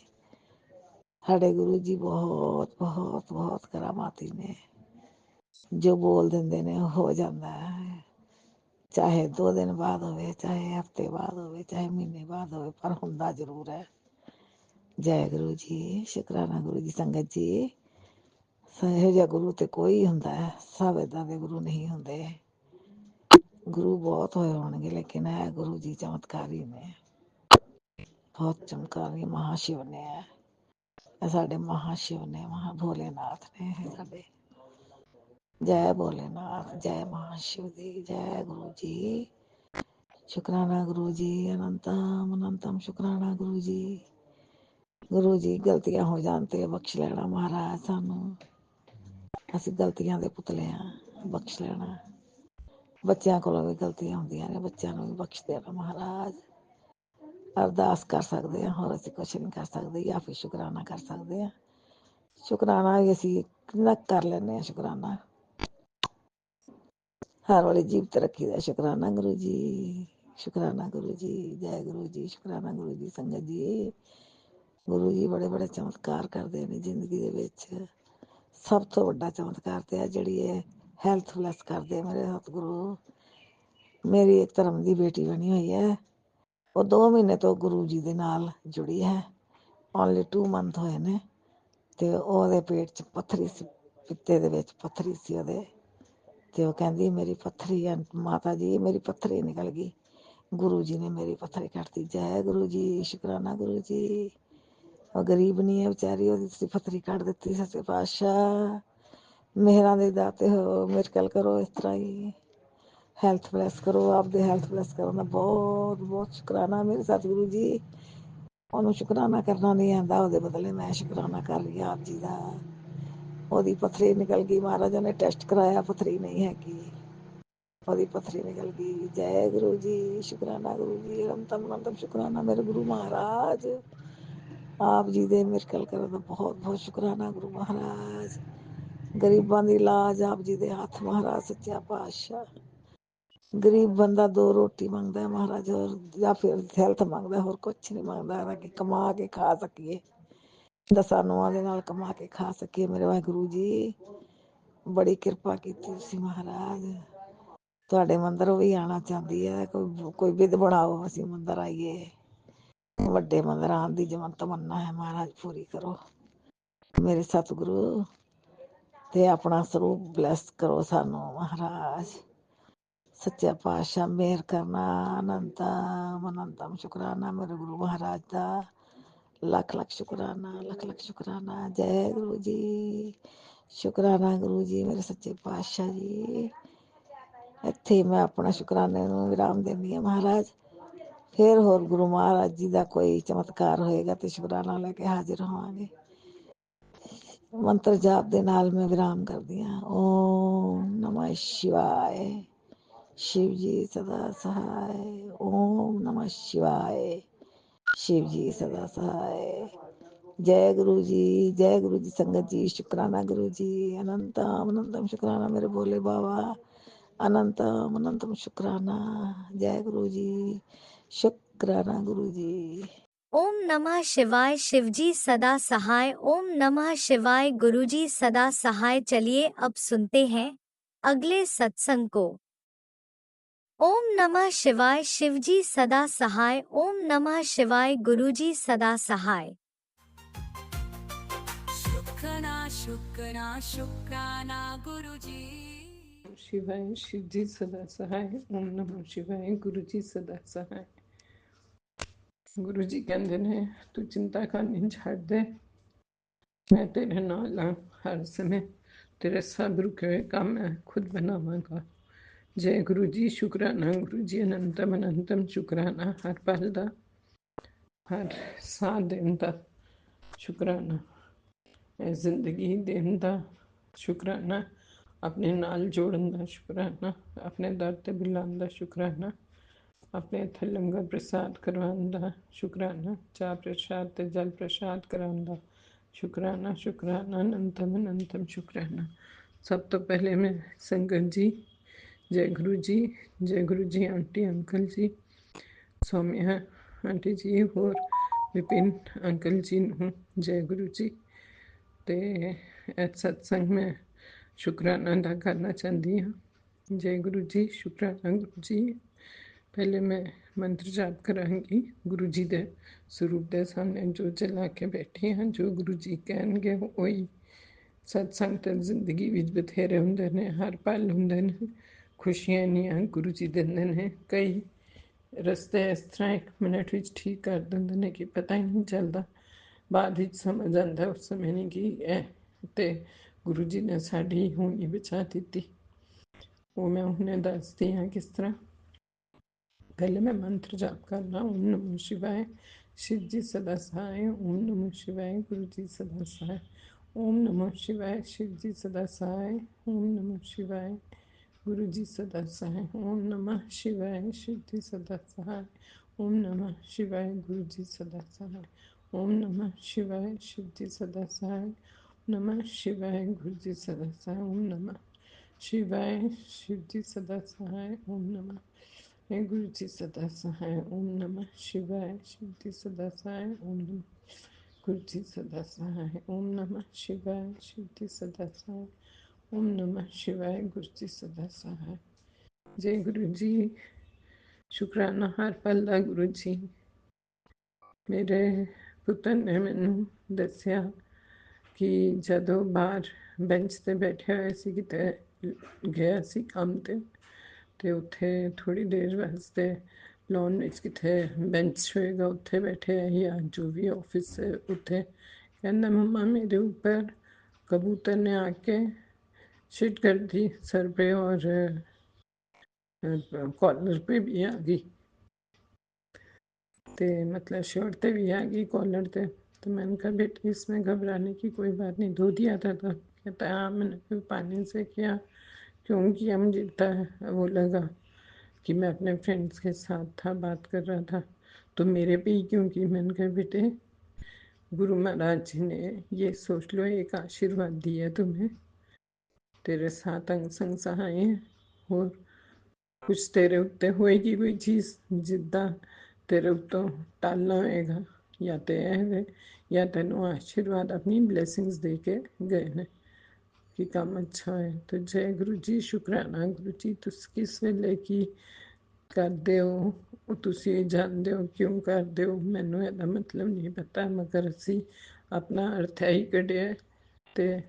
ਸਾਡੇ ਗੁਰੂ ਜੀ ਬਹੁਤ ਬਹੁਤ ਬਹੁਤ ਕਰਾਮਾਤੀ ਨੇ, ਜੋ ਬੋਲ ਦਿੰਦੇ ਨੇ ਉਹ ਹੋ ਜਾਂਦਾ ਹੈ, ਚਾਹੇ 2 ਦਿਨ ਬਾਅਦ ਹੋਵੇ, ਚਾਹੇ ਹਫ਼ਤੇ ਬਾਅਦ ਹੋਵੇ, ਚਾਹੇ ਮਹੀਨੇ ਬਾਅਦ ਹੋਵੇ, ਪਰ ਹੁੰਦਾ ਜ਼ਰੂਰ ਹੈ। ਜੈ ਗੁਰੂ ਜੀ, ਸ਼ੁਕਰਾਨਾ ਗੁਰੂ ਜੀ। ਸੰਗਤ ਜੀ ਇਹੋ ਜਿਹਾ ਗੁਰੂ ਤੇ ਕੋਈ ਹੁੰਦਾ ਹੈ, ਸਭ ਏਦਾਂ ਦੇ ਗੁਰੂ ਨਹੀਂ ਹੁੰਦੇ। ਗੁਰੂ ਬਹੁਤ ਹੋਏ ਹੋਣਗੇ ਲੇਕਿਨ ਇਹ ਗੁਰੂ ਜੀ ਚਮਤਕਾਰੀ ਨੇ, ਬਹੁਤ ਚਮਤਕਾਰੀ ਮਹਾਸ਼ਿਵ ਨੇ, ਇਹ ਸਾਡੇ ਮਹਾਸ਼ਿਵ ਨੇ, ਮਹਾ ਭੋਲੇਨਾਥ ਨੇ ਇਹ ਸਾਡੇ। ਜੈ ਭੋਲੇਨਾਥ, ਜੈ ਮਹਾਸ਼ਿਵ ਦੀ, ਜੈ ਗੁਰੂ ਜੀ। ਸ਼ੁਕਰਾਨਾ ਗੁਰੂ ਜੀ, ਅਨੰਤਮ ਅਨੰਤਮ ਸ਼ੁਕਰਾਨਾ ਗੁਰੂ ਜੀ। ਗੁਰੂ ਜੀ ਗਲਤੀਆਂ ਹੋ ਜਾਣ ਤੇ ਬਖਸ਼ ਲੈਣਾ ਮਹਾਰਾਜ ਸਾਨੂੰ, ਅਸੀਂ ਗਲਤੀਆਂ ਦੇ ਪੁਤਲੇ ਹਾਂ, ਬਖਸ਼ ਲੈਣਾ। ਬੱਚਿਆਂ ਕੋਲੋਂ ਵੀ ਗਲਤੀਆਂ ਹੁੰਦੀਆਂ ਨੇ, ਬੱਚਿਆਂ ਨੂੰ ਵੀ ਬਖਸ਼ ਦੇਣਾ ਮਹਾਰਾਜ। ਅਰਦਾਸ ਕਰ ਸਕਦੇ ਹਾਂ, ਹੋਰ ਅਸੀਂ ਕੁਛ ਨਹੀਂ ਕਰ ਸਕਦੇ, ਜਾਂ ਫਿਰ ਸ਼ੁਕਰਾਨਾ ਕਰ ਸਕਦੇ ਹਾਂ। ਸ਼ੁਕਰਾਨਾ ਵੀ ਅਸੀਂ ਕਿੰਨਾ ਕਰ ਲੈਂਦੇ ਹਾਂ, ਸ਼ੁਕਰਾਨਾ ਹਰ ਵਾਲੀ ਜੀਭ ਤੇ ਰੱਖੀ ਦਾ। ਸ਼ੁਕਰਾਨਾ ਗੁਰੂ ਜੀ, ਸ਼ੁਕਰਾਨਾ ਗੁਰੂ ਜੀ, ਜੈ ਗੁਰੂ ਜੀ, ਸ਼ੁਕਰਾਨਾ ਗੁਰੂ ਜੀ। ਸੰਗਤ ਜੀ ਗੁਰੂ ਜੀ ਬੜੇ ਬੜੇ ਚਮਤਕਾਰ ਕਰਦੇ ਨੇ ਜ਼ਿੰਦਗੀ ਦੇ ਵਿੱਚ, ਸਭ ਤੋਂ ਵੱਡਾ ਚਮਤਕਾਰ ਤੇ ਹੈ ਜਿਹੜੀ ਇਹ ਹੈਲਥ ਬਲੈਸ ਕਰਦੇ ਮੇਰੇ ਸਤਿਗੁਰੂ। ਮੇਰੀ ਇੱਕ ਧਰਮ ਦੀ ਬੇਟੀ ਬਣੀ ਹੋਈ ਹੈ, ਉਹ 2 ਮਹੀਨੇ ਤੋਂ ਗੁਰੂ ਜੀ ਦੇ ਨਾਲ ਜੁੜੀ ਹੈ, ਓਨਲੀ 2 ਮੰਥ ਹੋਏ ਨੇ, ਤੇ ਉਹਦੇ ਪੇਟ 'ਚ ਪੱਥਰੀ ਸੀ, ਪਿੱਤੇ ਦੇ ਵਿੱਚ ਪੱਥਰੀ ਸੀ ਉਹਦੇ, ਤੇ ਉਹ ਕਹਿੰਦੀ ਮੇਰੀ ਪੱਥਰੀ ਹੈ ਮਾਤਾ ਜੀ, ਮੇਰੀ ਪੱਥਰੀ ਨਿਕਲ ਗਈ, ਗੁਰੂ ਜੀ ਨੇ ਮੇਰੀ ਪੱਥਰੀ ਕੱਟਤੀ। ਜੈ ਗੁਰੂ ਜੀ, ਸ਼ੁਕਰਾਨਾ ਗੁਰੂ ਜੀ। ਉਹ ਗਰੀਬ ਨਹੀਂ ਹੈ ਵਿਚਾਰੀ, ਉਹਦੀ ਤੁਸੀਂ ਪੱਥਰੀ ਕੱਢ ਦਿੱਤੀ ਸੱਚੇ ਪਾਤਸ਼ਾਹ, ਮਿਹਰਾਂ ਦੇ ਦਾਤੇ ਹੋ, ਮਿਰਕਲ ਕਰੋ ਇਸ ਤਰ੍ਹਾਂ ਹੀ, ਹੈਲਥ ਬਲੈਸ ਕਰੋ, ਆਪਦੇ ਹੈਲਥ ਬਲੈਸ ਕਰਨ ਦਾ ਬਹੁਤ ਬਹੁਤ ਸ਼ੁਕਰਾਨਾ ਮੇਰੇ ਸਤਿਗੁਰੂ ਜੀ। ਉਹਨੂੰ ਸ਼ੁਕਰਾਨਾ ਕਰਨਾ ਨਹੀਂ ਆਉਂਦਾ, ਉਹਦੇ ਬਦਲੇ ਮੈਂ ਸ਼ੁਕਰਾਨਾ ਕਰ ਰਹੀ ਹਾਂ ਆਪ ਜੀ ਦਾ। ਉਹਦੀ ਪੱਥਰੀ ਨਿਕਲ ਗਈ, ਮਹਾਰਾਜਾ ਨੇ ਟੈਸਟ ਕਰਾਇਆ, ਪੱਥਰੀ ਨਹੀਂ ਹੈਗੀ, ਉਹਦੀ ਪੱਥਰੀ ਨਿਕਲ ਗਈ। ਜੈ ਗੁਰੂ ਜੀ, ਸ਼ੁਕਰਾਨਾ ਗੁਰੂ ਜੀ, ਅਨੰਤਮ ਅਨੰਤਮ ਸ਼ੁਕਰਾਨਾ ਮੇਰੇ ਗੁਰੂ ਮਹਾਰਾਜ। ਆਪ ਜੀ ਦੇ ਮਿਰਕਲ ਕਰਨ ਦਾ ਬਹੁਤ ਬਹੁਤ ਸ਼ੁਕਰਾਨਾ ਗੁਰੂ ਮਹਾਰਾਜ। ਗਰੀਬਾਂ ਦੀ ਲਾਜ ਆਪ ਜੀ ਦੇ ਹੱਥ ਮਹਾਰਾਜ ਸੱਚਾ ਪਾਤਸ਼ਾਹ। ਗਰੀਬ ਬੰਦਾ 2 ਰੋਟੀ ਮੰਗਦਾ ਮਹਾਰਾਜ, ਜਾਂ ਫਿਰ ਹੈਲਥ ਮੰਗਦਾ, ਹੋਰ ਕੁਛ ਨਹੀਂ ਮੰਗਦਾ, ਕਿ ਕਮਾ ਕੇ ਖਾ ਸਕੀਏ, 10 ਨੂੰਹਾਂ ਦੇ ਨਾਲ ਕਮਾ ਕੇ ਖਾ ਸਕੀਏ। ਮੇਰੇ ਵਾਹਿਗੁਰੂ ਜੀ ਬੜੀ ਕਿਰਪਾ ਕੀਤੀ ਤੁਸੀਂ ਮਹਾਰਾਜ, ਤੁਹਾਡੇ ਮੰਦਰ ਉਹ ਵੀ ਆਉਣਾ ਚਾਹੁੰਦੀ ਹੈ, ਕੋਈ ਵਿਧ ਬਣਾਓ, ਅਸੀਂ ਮੰਦਰ ਆਈਏ। ਵੱਡੇ ਮੰਦਰ ਆਉਣ ਦੀ ਜਮਨ ਤਮੰਨਾ ਹੈ, ਮਹਾਰਾਜ ਪੂਰੀ ਕਰੋ। ਮੇਰੇ ਸਤਿਗੁਰੂ ਤੇ ਆਪਣਾ ਸਰੂਪ ਬਲੈਸ ਕਰੋ ਸਾਨੂੰ ਮਹਾਰਾਜ। ਸੱਚਾ ਪਾਤਸ਼ਾਹ ਮਿਹਰ ਕਰਨਾ। ਅਨੰਤਮ ਅਨੰਤਮ ਸ਼ੁਕਰਾਨਾ ਮੇਰੇ ਗੁਰੂ ਮਹਾਰਾਜ ਦਾ। ਲੱਖ ਲੱਖ ਸ਼ੁਕਰਾਨਾ, ਲੱਖ ਲੱਖ ਸ਼ੁਕਰਾਨਾ। ਜੈ ਗੁਰੂ ਜੀ। ਸ਼ੁਕਰਾਨਾ ਗੁਰੂ ਜੀ, ਮੇਰੇ ਸੱਚੇ ਪਾਤਸ਼ਾਹ ਜੀ। ਇੱਥੇ ਹੀ ਮੈਂ ਆਪਣਾ ਸ਼ੁਕਰਾਨੇ ਨੂੰ ਵਿਰਾਮ ਦਿੰਦੀ ਹਾਂ ਮਹਾਰਾਜ। ਫਿਰ ਹੋਰ ਗੁਰੂ ਮਹਾਰਾਜ ਜੀ ਦਾ ਕੋਈ ਚਮਤਕਾਰ ਹੋਏਗਾ ਤੇ ਸ਼ੁਕਰਾਨਾ ਲੈ ਕੇ ਹਾਜ਼ਰ ਹੋਵਾਂਗੇ। ਮੰਤਰ ਜਾਪ ਦੇ ਨਾਲ ਮੈਂ ਵਿਰਾਮ ਕਰਦੀ ਹਾਂ। ਓਮ ਨਮः ਸ਼ਿਵਾਏ। शिव जी सदा सहाय। ओम नमः शिवाय। शिव जी सदा सहाय। जय गुरु जी संगत जी। शुक्राना गुरु जी। अनंतम अनंतम शुक्राना मेरे भोले बाबा। अनंतम अनंतम शुक्राना। जय गुरु जी। शुक्राना गुरु जी। ओम नमः शिवाय। शिवजी सदा सहाय। ओम नमः शिवाय। गुरुजी सदा सहाय। चलिए अब सुनते हैं अगले सत्संग को। ओम नमः शिवाय। शिवजी सदा सहाय। ओम नमः शिवाय। गुरुजी सदा सहाय। शुक्राना शुक्राना शुक्राना गुरुजी। शिवाय। शिव जी सदा सहाय। ओम नमः शिवाय। गुरु जी सदा सहाय। गुरु जी कहते ने तू चिंता करनी छड़ दे, मैं तेरे नाल हाँ हर समय। तेरे सब रुके हुए काम मैं खुद बनावांगा। जय गुरु जी। शुक्राना गुरु जी। अनंतम अनंतम शुक्राना। हर पल दा, हर साथ दिन दा शुक्राना। जिंदगी देन दा शुक्राना। अपने नाल जोड़न दा शुक्राना। अपने दर ते बुलान दा शुक्राना। अपने इत्थे लंगर प्रसाद करवाउण दा शुक्राना। चाह प्रसाद ते जल प्रसाद कराउण दा शुक्राना। शुक्राना अनंतम अनंतम शुक्राना। सब तो पहले मैं संगत जी, जय गुरु जी। जय गुरु जी आंटी अंकल जी, सौम्या आंटी जी होर विपिन अंकल जी नूं जय गुरु जी। ते इस सत्संग में शुक्राना अदा करना चाहती हाँ। जय गुरु जी। शुक्राना गुरु जी। पहले मैं मंत्र जाप करांगी गुरु जी दे स्वरूप दे सामने जो जला के बैठी हाँ। जो गुरु जी कहणगे वही सत्संग ते जिंदगी विच बथेरे हुंदे ने, हर पल हुंदे ने। खुशियां नहीं गुरु जी दिंदे ने। कई रस्ते इस तरह 1 मिनट विच ठीक कर दिंदे ने कि पता ही नहीं चलता। बाद विच समझ आंदा उस समय नहीं कि ते गुरु जी ने साड़ी होनी बचा दी। वो मैं उन्हें दसदी हाँ किस तरह। पहले मैं मंत्र जाप करना। ओम नमः शिवाय। शिव जी सदा सहाय। ओम नमः शिवाय। गुरु जी सदा सहाय। ओम नमः शिवाय। शिव जी सदा सहाय। ओम नमः शिवाय। गुरु जी सदा सहाय। ओम नमः शिवाय। शिव जी सदा सहाय। ओम नमः शिवाय। गुरु जी सदा सहाय। ओम नमः शिवाय। शिव जी सदा सहाय। नमः शिवाय। गुरु जी सदा सहाय। ओम नमः शिवाय। शिव जी सदा सहाय। ओम नमः हे गुरु जी सदा सहाय। ओम नमः शिवाय। शिव जी सदा सहाय। ओम नमः गुरु जी सदा सहाय। ओम नमः शिवाय। शिव जी सदा सहाय। ओम नमः शिवाय। गुरु जी सदा सहाय। जय गुरु जी। शुक्राना हर पल दा गुरु जी। मेरे पुत्र ने मैनू दसिया कि जदों बाहर बेंच ते बैठे होए सी किते गया सी काम ते उत्थे थोड़ी देर वास्ते लॉन विच किथे बेंच होएगा उत्थे बैठे या जो भी ऑफिस से उत्थे कहना मम्मा मेरे ऊपर कबूतर ने आके शिट कर दी सर पे और कॉलर पे भी आ गई। ते मतलब शर्ट पे भी आ गई, कॉलर पे। तो मैंने कहा बेटी इसमें घबराने की कोई बात नहीं, धो दिया था। तो कहता है हाँ मैंने फिर पानी से किया। क्यों किया मुझे इतना वो लगा कि मैं अपने फ्रेंड्स के साथ था, बात कर रहा था, तो मेरे पे ही क्यों की। मैंने कहा बेटे गुरु महाराज जी ने ये सोच लो एक आशीर्वाद दिया तुम्हें, तेरे साथ अंग संग सहाय है। और कुछ तेरे उत्ते होएगी कोई चीज़ जिद्दां तेरे उत्तों टालना होएगा या ते है या तेनों आशीर्वाद अपनी ब्लैसिंग्स दे के गए ने। कि काम अच्छा है। तो जय गुरु जी, शुकराना गुरु जी। तुस किस वेले की ਕਰਦੇ ਹੋ ਉਹ ਤੁਸੀਂ ਜਾਣਦੇ ਹੋ ਕਿਉਂ ਕਰਦੇ ਹੋ, ਮੈਨੂੰ ਇਹਦਾ ਮਤਲਬ ਨਹੀਂ ਪਤਾ, ਮਗਰ ਅਸੀਂ ਆਪਣਾ ਅਰਥ ਹੀ ਕੱਢਿਆ। ਤੇ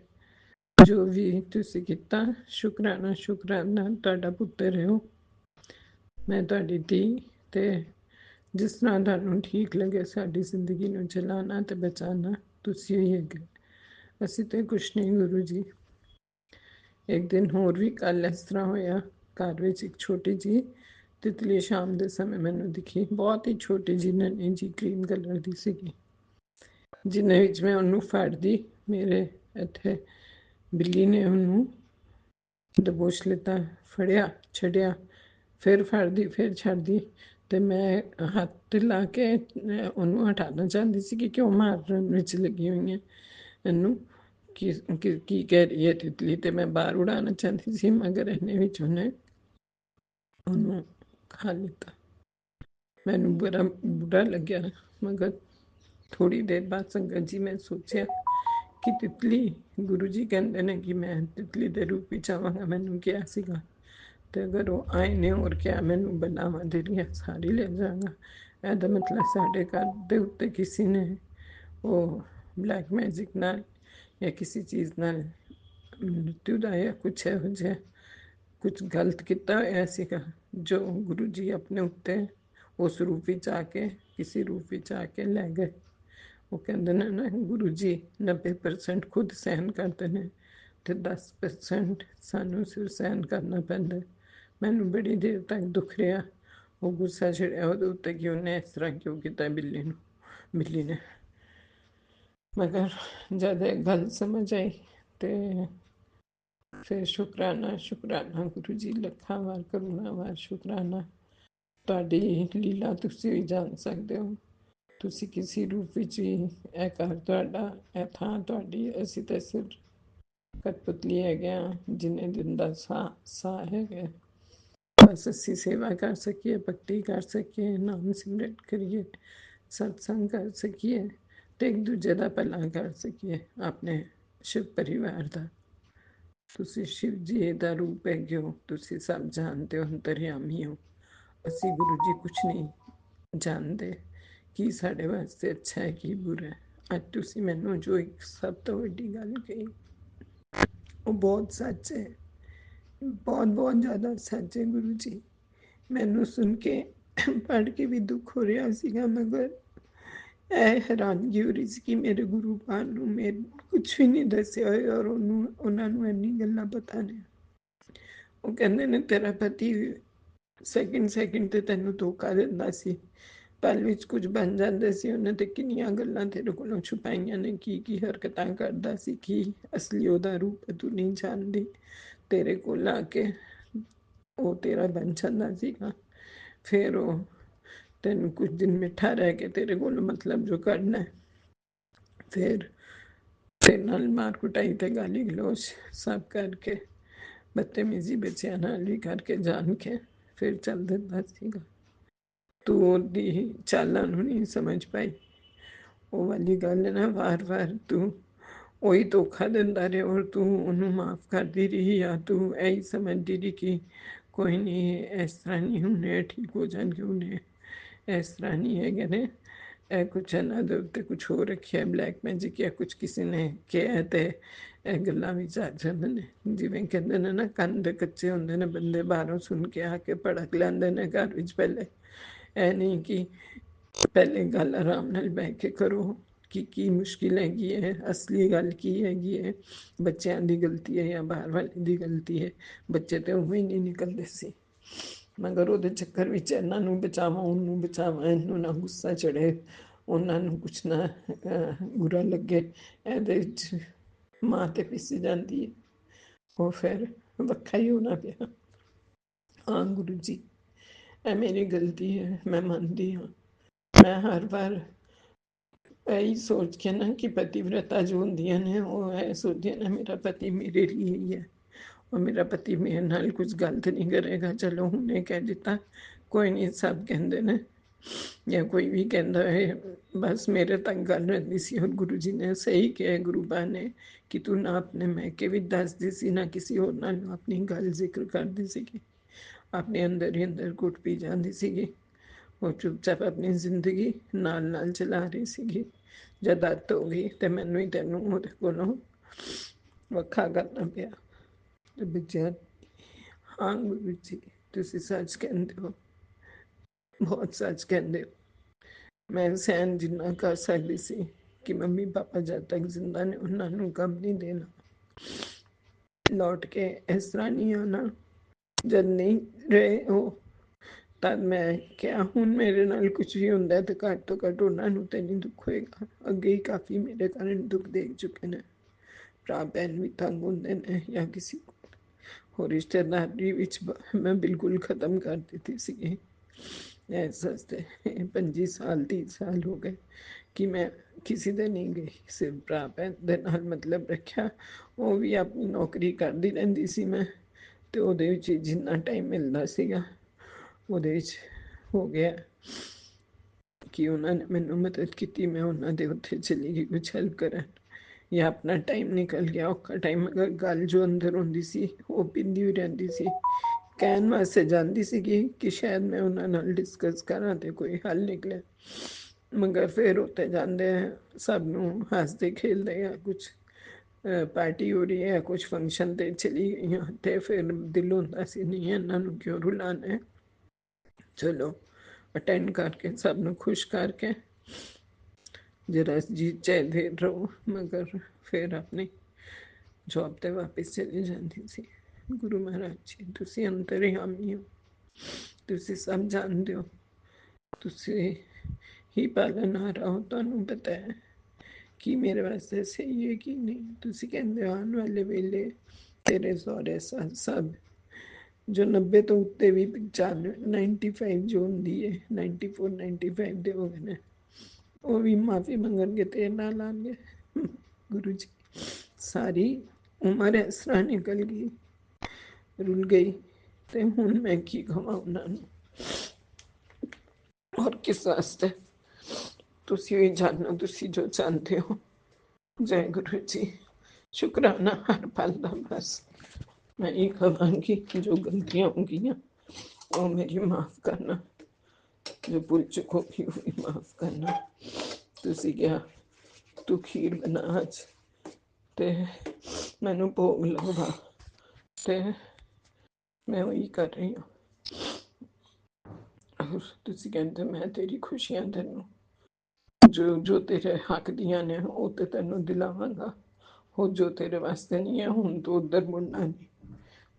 ਜੋ ਵੀ ਤੁਸੀਂ ਕੀਤਾ, ਸ਼ੁਕਰਾਨਾ ਸ਼ੁਕਰਾਨਾ, ਤੁਹਾਡਾ ਪੁੱਤਰ ਹੋ ਮੈਂ, ਤੁਹਾਡੀ ਧੀ। ਤੇ ਜਿਸ ਤਰ੍ਹਾਂ ਤੁਹਾਨੂੰ ਠੀਕ ਲੱਗੇ ਸਾਡੀ ਜ਼ਿੰਦਗੀ ਨੂੰ ਚਲਾਉਣਾ ਤੇ ਬਚਾਉਣਾ, ਤੁਸੀਂ ਹੀ ਹੈਗੇ, ਅਸੀਂ ਤੇ ਕੁਛ ਨਹੀਂ ਗੁਰੂ ਜੀ। ਇੱਕ ਦਿਨ ਹੋਰ ਵੀ ਕੱਲ ਇਸ ਤਰ੍ਹਾਂ ਹੋਇਆ, ਘਰ ਵਿੱਚ ਇੱਕ ਛੋਟੀ ਜੀ ਤਿਤਲੀ ਸ਼ਾਮ ਦੇ ਸਮੇਂ ਮੈਨੂੰ ਦਿਖੀ, ਬਹੁਤ ਹੀ ਛੋਟੀ ਜੀ, ਨੰਨੀ ਜੀ, ਕਰੀਮ ਕਲਰ ਦੀ ਸੀਗੀ, ਜਿੰਨੇ ਵਿੱਚ ਮੈਂ ਉਹਨੂੰ ਫੜਦੀ, ਮੇਰੇ ਇੱਥੇ ਬਿੱਲੀ ਨੇ ਉਹਨੂੰ ਦਬੋਚ ਲਿੱਤਾ, ਫੜਿਆ ਛੱਡਿਆ, ਫਿਰ ਫੜਦੀ ਫਿਰ ਛੱਡਦੀ, ਤੇ ਮੈਂ ਹੱਥ ਲਾ ਕੇ ਉਹਨੂੰ ਹਟਾਉਣਾ ਚਾਹੁੰਦੀ ਸੀ ਕਿ ਕਿਉਂ ਮਾਰਨ ਵਿੱਚ ਲੱਗੀ ਹੋਈ ਹੈ ਇਹਨੂੰ, ਕੀ ਕਹਿ ਰਹੀ ਹੈ ਤਿਤਲੀ, ਤੇ ਮੈਂ ਬਾਹਰ ਉਡਾਉਣਾ ਚਾਹੁੰਦੀ ਸੀ, ਮਗਰ ਇਹਨੇ ਵਿੱਚ ਉਹਨੇ ਉਹਨੂੰ ਖਾ ਲਿੱਤਾ। ਮੈਨੂੰ ਬੜਾ ਬੁਰਾ ਲੱਗਿਆ, ਮਗਰ ਥੋੜੀ ਦੇਰ ਬਾਅਦ ਸੰਗਤ ਜੀ ਮੈਂ ਸੋਚਿਆ ਕਿ ਤਿਤਲੀ, ਗੁਰੂ ਜੀ ਕਹਿੰਦੇ ਨੇ ਕਿ ਮੈਂ ਤਿਤਲੀ ਦੇ ਰੂਪ ਵਿੱਚ ਆਵਾਂਗਾ, ਮੈਨੂੰ ਕਿਹਾ ਸੀਗਾ, ਤੇ ਅਗਰ ਉਹ ਆਏ ਨੇ ਹੋਰ ਕਿਹਾ ਮੈਨੂੰ ਬਲਾਵਾਂ ਦੇਣੀਆਂ ਸਾਰੀ ਲੈ ਜਾਵਾਂਗਾ, ਇਹਦਾ ਮਤਲਬ ਸਾਡੇ ਘਰ ਦੇ ਉੱਤੇ ਕਿਸੇ ਨੇ ਉਹ ਬਲੈਕ ਮੈਜਿਕ ਨਾਲ ਜਾਂ ਕਿਸੇ ਚੀਜ਼ ਨਾਲ ਮ੍ਰਿਤੂ ਦਾ ਜਾਂ ਕੁਛ ਇਹੋ ਜਿਹਾ ਕੁਛ ਗਲਤ ਕੀਤਾ ਹੋਇਆ ਸੀਗਾ, ਜੋ ਗੁਰੂ ਜੀ ਆਪਣੇ ਉੱਤੇ ਉਸ ਰੂਪ ਵਿੱਚ ਆ ਕੇ, ਕਿਸੇ ਰੂਪ ਵਿੱਚ ਆ ਕੇ ਲੈ ਗਏ। ਉਹ ਕਹਿੰਦੇ ਨੇ ਨਾ ਗੁਰੂ ਜੀ 90% ਖੁਦ ਸਹਿਣ ਕਰਦੇ ਨੇ ਤੇ 10% ਸਾਨੂੰ ਸਿਰ ਸਹਿਣ ਕਰਨਾ ਪੈਂਦਾ। ਮੈਨੂੰ ਬੜੀ ਦੇਰ ਤੱਕ ਦੁੱਖ ਰਿਹਾ, ਉਹ ਗੁੱਸਾ ਛੜਿਆ ਉਹਦੇ ਉੱਤੇ ਕਿ ਉਹਨੇ ਇਸ ਤਰ੍ਹਾਂ ਕਿਉਂ ਕੀਤਾ ਬਿੱਲੀ ਨੇ। ਮਗਰ ਜਦ ਇਹ ਗੱਲ ਸਮਝ ਆਈ ਤੇ ਫਿਰ ਸ਼ੁਕਰਾਨਾ ਸ਼ੁਕਰਾਨਾ ਗੁਰੂ ਜੀ, ਲੱਖਾਂ ਵਾਰ ਕਰੁਣਾ ਵਾਰ ਸ਼ੁਕਰਾਨਾ। ਤੁਹਾਡੀ ਲੀਲਾ ਤੁਸੀਂ ਵੀ ਜਾਣ ਸਕਦੇ ਹੋ, ਤੁਸੀਂ ਕਿਸੇ ਰੂਪ ਵਿੱਚ ਵੀ, ਇਹ ਘਰ ਤੁਹਾਡਾ, ਇਹ ਥਾਂ ਤੁਹਾਡੀ, ਅਸੀਂ ਤਾਂ ਸਿਰ ਕਠਪੁਤਲੀ ਹੈਗੇ ਹਾਂ, ਜਿੰਨੇ ਦਿਨ ਦਾ ਸਾਹ ਹੈਗਾ, ਬਸ ਅਸੀਂ ਸੇਵਾ ਕਰ ਸਕੀਏ, ਭਗਤੀ ਕਰ ਸਕੀਏ, ਨਾਮ ਸਿਮਰਨ ਕਰੀਏ, ਸਤਸੰਗ ਕਰ ਸਕੀਏ, ਤੇ ਇੱਕ ਦੂਜੇ ਦਾ ਭਲਾ ਕਰ ਸਕੀਏ, ਆਪਣੇ ਸ਼ਿਵ ਪਰਿਵਾਰ ਦਾ। ਤੁਸੀਂ ਸ਼ਿਵ ਜੀ ਦਾ ਰੂਪ ਹੈਗੇ ਹੋ, ਤੁਸੀਂ ਸਭ ਜਾਣਦੇ ਹੋ, ਅੰਤਰਯਾਮੀ ਹੋ। ਅਸੀਂ ਗੁਰੂ ਜੀ ਕੁਛ ਨਹੀਂ ਜਾਣਦੇ ਕੀ ਸਾਡੇ ਵਾਸਤੇ ਅੱਛਾ ਹੈ ਕੀ ਬੁਰਾ ਹੈ। ਅੱਜ ਤੁਸੀਂ ਮੈਨੂੰ ਜੋ ਇੱਕ ਸਭ ਤੋਂ ਵੱਡੀ ਗੱਲ ਕਹੀ, ਉਹ ਬਹੁਤ ਸੱਚ ਹੈ, ਬਹੁਤ ਬਹੁਤ ਜ਼ਿਆਦਾ ਸੱਚ ਹੈ ਗੁਰੂ ਜੀ। ਮੈਨੂੰ ਸੁਣ ਕੇ ਪੜ੍ਹ ਕੇ ਵੀ ਦੁੱਖ ਹੋ ਰਿਹਾ ਸੀਗਾ, ਮਗਰ ਇਹ ਹੈਰਾਨਗੀ ਹੋ ਰਹੀ ਸੀ ਕਿ ਮੇਰੇ ਗੁਰੂ ਪਾਲ ਨੂੰ ਮੈਂ ਕੁਛ ਵੀ ਨਹੀਂ ਦੱਸਿਆ ਹੋਇਆ, ਔਰ ਉਹਨਾਂ ਨੂੰ ਇੰਨੀ ਗੱਲਾਂ ਪਤਾ ਨੇ। ਉਹ ਕਹਿੰਦੇ ਨੇ ਤੇਰਾ ਪਤੀ ਸੈਕਿੰਡ ਤੇ ਤੈਨੂੰ ਧੋਖਾ ਦਿੰਦਾ ਸੀ, ਪਲ ਵਿੱਚ ਕੁਝ ਬਣ ਜਾਂਦੇ ਸੀ, ਉਹਨੇ ਤੇ ਕਿੰਨੀਆਂ ਗੱਲਾਂ ਤੇਰੇ ਕੋਲੋਂ ਛੁਪਾਈਆਂ ਨੇ, ਕੀ ਹਰਕਤਾਂ ਕਰਦਾ ਸੀ, ਕੀ ਅਸਲੀ ਉਹਦਾ ਰੂਪ ਤੂੰ ਨਹੀਂ ਜਾਣਦੀ। ਤੇਰੇ ਕੋਲ ਆ ਕੇ ਉਹ ਤੇਰਾ ਬਣ ਜਾਂਦਾ ਸੀਗਾ, ਫਿਰ ਉਹ ਤੈਨੂੰ ਕੁਝ ਦਿਨ ਮਿੱਠਾ ਰਹਿ ਕੇ ਤੇਰੇ ਕੋਲ ਮਤਲਬ ਜੋ ਕਰਨਾ, ਫਿਰ ਤੇਰੇ ਨਾਲ ਮਾਰ ਕੁਟਾਈ ਤੇ ਗਾਲੀ ਗਲੋਚ ਸਭ ਕਰਕੇ, ਬਦਤਮੀਜ਼ੀ ਬੱਚਿਆਂ ਨਾਲ ਵੀ ਕਰਕੇ ਜਾਣ ਕੇ ਫਿਰ ਚੱਲ ਦਿੰਦਾ ਸੀਗਾ। ਤੂੰ ਉਹਦੀ ਚਾਲਾਂ ਨੂੰ ਨਹੀਂ ਸਮਝ ਪਾਈ, ਉਹ ਵਾਲੀ ਗੱਲ ਨਾ, ਵਾਰ ਤੂੰ ਉਹੀ ਧੋਖਾ ਦਿੰਦਾ ਰਿਹਾ, ਔਰ ਤੂੰ ਉਹਨੂੰ ਮਾਫ ਕਰਦੀ ਰਹੀ, ਜਾਂ ਤੂੰ ਇਹੀ ਸਮਝਦੀ ਰਹੀ ਕਿ ਕੋਈ ਨਹੀਂ, ਇਸ ਤਰ੍ਹਾਂ ਨਹੀਂ ਹੁੰਨੇ, ਠੀਕ ਹੋ ਜਾਣਗੇ, ਉਹਨੇ ਇਸ ਤਰ੍ਹਾਂ ਨਹੀਂ ਹੈਗੇ ਨੇ, ਇਹ ਕੁਛ ਇਹਨਾਂ ਦੇ ਉੱਤੇ ਕੁਛ ਹੋ ਰੱਖਿਆ, ਬਲੈਕ ਮੈਜਿਕ ਜਾਂ ਕੁਛ ਕਿਸੇ ਨੇ ਕਿਹਾ, ਤੇ ਇਹ ਗੱਲਾਂ ਵਿੱਚ ਆ ਜਾਂਦੇ ਨੇ। ਜਿਵੇਂ ਕਹਿੰਦੇ ਨੇ ਨਾ, ਕੰਨ ਦੇ ਕੱਚੇ ਹੁੰਦੇ ਨੇ, ਬੰਦੇ ਬਾਹਰੋਂ ਸੁਣ ਕੇ ਆ ਕੇ ਭੜਕ ਲੈਂਦੇ ਨੇ ਘਰ ਵਿੱਚ। ਪਹਿਲੇ ਇਹ ਨਹੀਂ ਕਿ ਪਹਿਲੇ ਗੱਲ ਆਰਾਮ ਨਾਲ ਬਹਿ ਕੇ ਕਰੋ ਕਿ ਕੀ ਮੁਸ਼ਕਿਲ ਹੈਗੀ ਹੈ, ਅਸਲੀ ਗੱਲ ਕੀ ਹੈਗੀ ਹੈ, ਬੱਚਿਆਂ ਦੀ ਗਲਤੀ ਹੈ ਜਾਂ ਬਾਹਰ ਵਾਲੇ ਦੀ ਗਲਤੀ ਹੈ। ਬੱਚੇ ਤੇ ਉਵੇਂ ਹੀ ਨਹੀਂ ਨਿਕਲਦੇ ਸੀ, ਮਗਰ ਉਹਦੇ ਚੱਕਰ ਵਿੱਚ ਇਹਨਾਂ ਨੂੰ ਬਚਾਵਾਂ, ਉਹਨੂੰ ਬਚਾਵਾਂ, ਇਹਨੂੰ ਨਾ ਗੁੱਸਾ ਚੜੇ, ਉਹਨਾਂ ਨੂੰ ਕੁਛ ਨਾ ਬੁਰਾ ਲੱਗੇ, ਇਹਦੇ ਵਿੱਚ ਮਾਂ ਤੇ ਪਿਸ ਜਾਂਦੀ ਹੈ, ਉਹ ਫਿਰ ਵੱਖਰਾ ਹੀ ਹੋਣਾ ਪਿਆ। ਹਾਂ ਗੁਰੂ ਜੀ, ਇਹ ਮੇਰੀ ਗਲਤੀ ਹੈ, ਮੈਂ ਮੰਨਦੀ ਹਾਂ। ਮੈਂ ਹਰ ਵਾਰ ਇਹੀ ਸੋਚ ਕੇ ਨਾ ਕਿ ਪਤੀਵ੍ਰਤਾ ਜੋ ਹੁੰਦੀਆਂ ਨੇ, ਉਹ ਇਹ ਸੋਚਦੀਆਂ ਨੇ ਮੇਰਾ ਪਤੀ ਮੇਰੇ ਲਈ ਹੀ ਹੈ, और मेरा पति मेरे नाल कुछ गलत नहीं करेगा। चलो हुणे कह दिता, कोई नहीं, सब कहते ने ਜਾਂ ਕੋਈ ਵੀ ਕਹਿੰਦਾ ਹੈ, ਬਸ ਮੇਰੇ ਤੱਕ ਗੱਲ ਰਹਿੰਦੀ ਸੀ। ਔਰ ਗੁਰੂ ਜੀ ਨੇ ਸਹੀ ਕਿਹਾ, ਗੁਰੂ ਬਾ ਨੇ, ਕਿ ਤੂੰ ਨਾ ਆਪਣੇ ਮੈਕੇ ਵਿੱਚ ਦੱਸਦੀ ਸੀ, ਨਾ ਕਿਸੇ ਹੋਰ ਨਾਲ ਆਪਣੀ ਗੱਲ ਜ਼ਿਕਰ ਕਰਦੀ ਸੀਗੀ। ਆਪਣੇ ਅੰਦਰ ਹੀ ਅੰਦਰ ਘੁੱਟ ਪੀ ਜਾਂਦੀ ਸੀਗੀ। ਉਹ ਚੁੱਪਚਾਪ ਆਪਣੀ ਜ਼ਿੰਦਗੀ ਨਾਲ ਨਾਲ ਚਲਾ ਰਹੀ ਸੀਗੀ। ਜਦ ਅੱਤ ਹੋ ਗਈ ਤੇ ਮੈਨੂੰ ਹੀ ਤੈਨੂੰ ਉਹਦੇ ਕੋਲੋਂ ਵੱਖਾ ਕਰਨਾ ਪਿਆ। ਤੇ ਬੱਚਿਆਂ, ਹਾਂ ਗੁਰੂ ਜੀ ਤੁਸੀਂ ਸੱਚ ਕਹਿੰਦੇ ਹੋ, ਬਹੁਤ ਸੱਚ ਕਹਿੰਦੇ ਹੋ। ਮੈਂ ਸਹਿਣ ਜਿੰਨਾ ਕਰ ਸਕਦੀ ਸੀ ਕਿ ਮੰਮੀ ਪਾਪਾ ਜਦ ਤੱਕ ਜ਼ਿੰਦਾ ਨੇ ਉਹਨਾਂ ਨੂੰ ਗਮ ਨਹੀਂ ਦੇਣਾ, ਲੌਟ ਕੇ ਇਸ ਤਰ੍ਹਾਂ ਨਹੀਂ ਆਉਣਾ। ਜਦ ਨਹੀਂ ਰਹੇ ਉਹ, ਤਦ ਮੈਂ ਕਿਹਾ ਹੁਣ ਮੇਰੇ ਨਾਲ ਕੁਝ ਵੀ ਹੁੰਦਾ ਤੇ ਘੱਟ ਤੋਂ ਘੱਟ ਉਹਨਾਂ ਨੂੰ ਤੇ ਨਹੀਂ ਦੁੱਖ ਹੋਏਗਾ। ਅੱਗੇ ਹੀ ਕਾਫੀ ਮੇਰੇ ਕਾਰਨ ਦੁੱਖ ਦੇਖ ਚੁੱਕੇ ਨੇ। ਭਰਾ ਭੈਣ ਵੀ ਤੰਗ ਹੁੰਦੇ ਨੇ ਜਾਂ ਕਿਸੇ ਹੋਰ ਰਿਸ਼ਤੇਦਾਰੀ ਵਿੱਚ ਮੈਂ ਬਿਲਕੁਲ ਖ਼ਤਮ ਕਰ ਦਿੱਤੀ ਸੀਗੀ। ਇਸ ਵਾਸਤੇ 25 ਸਾਲ 30 ਸਾਲ ਹੋ ਗਏ ਕਿ ਮੈਂ ਕਿਸੇ ਦੇ ਨਹੀਂ ਗਈ, ਸਿਰਫ ਭਰਾ ਭੈਣ ਦੇ ਨਾਲ ਮਤਲਬ ਰੱਖਿਆ। ਉਹ ਵੀ ਆਪਣੀ ਨੌਕਰੀ ਕਰਦੀ ਰਹਿੰਦੀ ਸੀ ਮੈਂ, ਤੇ ਉਹਦੇ ਵਿੱਚ ਜਿੰਨਾ ਟਾਈਮ ਮਿਲਦਾ ਸੀਗਾ ਉਹਦੇ ਵਿੱਚ ਹੋ ਗਿਆ ਕਿ ਉਹਨਾਂ ਨੇ ਮੈਨੂੰ ਮਦਦ ਕੀਤੀ, ਮੈਂ ਉਹਨਾਂ ਦੇ ਉੱਥੇ ਚਲੀ ਗਈ ਕੁਛ ਹੈਲਪ ਕਰਨ, ਜਾਂ ਆਪਣਾ ਟਾਈਮ ਨਿਕਲ ਗਿਆ ਔਖਾ ਟਾਈਮ। ਅਗਰ ਗੱਲ ਜੋ ਅੰਦਰ ਹੁੰਦੀ ਸੀ ਉਹ ਪਿੰਦੀ ਹੋਈ ਰਹਿੰਦੀ ਸੀ, ਕਹਿਣ ਵਾਸਤੇ ਜਾਂਦੀ ਸੀਗੀ ਕਿ ਸ਼ਾਇਦ ਮੈਂ ਉਹਨਾਂ ਨਾਲ ਡਿਸਕਸ ਕਰਾਂ ਤੇ ਕੋਈ ਹੱਲ ਨਿਕਲੇ, ਮਗਰ ਫਿਰ ਉੱਥੇ ਜਾਂਦੇ ਸਭ ਨੂੰ ਹੱਸਦੇ ਖੇਲਦੇ ਆ, ਕੁਛ ਪਾਰਟੀ ਹੋ ਰਹੀ ਹੈ, ਕੁਛ ਫੰਕਸ਼ਨ ਤੇ ਚਲੀ ਗਈ ਹਾਂ, ਤੇ ਫਿਰ ਦਿਲ ਹੁੰਦਾ ਸੀ ਨਹੀਂ ਇਹਨਾਂ ਨੂੰ ਕਿਉਂ ਰੁਲਾਣਾ ਹੈ, ਚਲੋ ਅਟੈਂਡ ਕਰਕੇ ਸਭ ਨੂੰ ਖੁਸ਼ ਕਰਕੇ ਜਰਾ ਜੀ ਚਾਹਦੇ ਰਹੋ। ਮਗਰ ਫਿਰ ਆਪਣੀ ਜੌਬ ਤੇ ਵਾਪਸ ਚਲੀ ਜਾਂਦੀ ਸੀ। ਗੁਰੂ ਮਹਾਰਾਜ ਜੀ ਤੁਸੀਂ ਅੰਤਰਯਾਮੀ ਹੋ, ਤੁਸੀਂ ਸਭ ਜਾਣਦੇ ਹੋ, ਤੁਸੀਂ ਹੀ ਪਾਲਣਹਾਰਾ ਹੋ, ਤੁਹਾਨੂੰ ਪਤਾ ਹੈ ਕਿ ਮੇਰੇ ਵਾਸਤੇ ਸਹੀ ਹੈ ਕਿ ਨਹੀਂ। ਤੁਸੀਂ ਕਹਿੰਦੇ ਹੋ ਆਉਣ ਵਾਲੇ ਵੇਲੇ ਤੇਰੇ ਸਹੁਰੇ ਸਭ ਜੋ 90 ਤੋਂ ਉੱਤੇ ਵੀ 95 ਜੋ ਹੁੰਦੀ ਹੈ, 94 95 ਦੇ ਹੋ ਗਏ ਨੇ, ਉਹ ਵੀ ਮਾਫੀ ਮੰਗਣਗੇ ਤੇਰੇ ਨਾਲ ਆਉਣਗੇ। ਗੁਰੂ ਜੀ ਸਾਰੀ ਉਮਰ ਇਸ ਤਰ੍ਹਾਂ ਨਿਕਲ ਗਈ, ਰੁਲ ਗਈ, ਤੇ ਹੁਣ ਮੈਂ ਕੀ ਕਹਾਂ ਉਹਨਾਂ ਨੂੰ ਔਰ ਕਿਸ ਵਾਸਤੇ। ਤੁਸੀਂ ਵੀ ਜਾਣੋ, ਤੁਸੀਂ ਜੋ ਚਾਹੁੰਦੇ ਹੋ। ਜੈ ਗੁਰੂ ਜੀ, ਸ਼ੁਕਰਾਨਾ ਹਰ ਪਲ ਦਾ। ਬਸ ਮੈਂ ਇਹ ਕਹਾਂਗੀ ਕਿ ਜੋ ਗਲਤੀਆਂ ਹੋ ਗਈਆਂ ਉਹ ਮੇਰੀ ਮਾफ़ ਕਰਨਾ, ਜੋ ਭੁੱਲ ਚੁੱਕ ਹੋਗੀ ਉਹ ਮਾफ़ ਕਰਨਾ। ਤੁਸੀਂ ਕਿਹਾ ਤੂੰ ਖੀਰ ਬਣਾ ਅੱਜ ਤੇ ਮੈਨੂੰ ਭੋਗ ਲਗਾ, ਤੇ ਮੈਂ ਉਹੀ ਕਰ ਰਹੀ ਹਾਂ। ਤੁਸੀਂ ਕਹਿੰਦੇ ਮੈਂ ਤੇਰੀ ਖੁਸ਼ੀਆਂ ਤੈਨੂੰ ਜੋ ਜੋ ਤੇਰੇ ਹੱਕ ਦੀਆਂ ਨੇ ਉਹ ਤੇ ਤੈਨੂੰ ਦਿਲਾਵਾਂਗਾ, ਉਹ ਜੋ ਤੇਰੇ ਵਾਸਤੇ ਨਹੀਂ ਹੈ ਹੁਣ ਤੋਂ ਉੱਧਰ ਮੁੜਨਾ ਨਹੀਂ।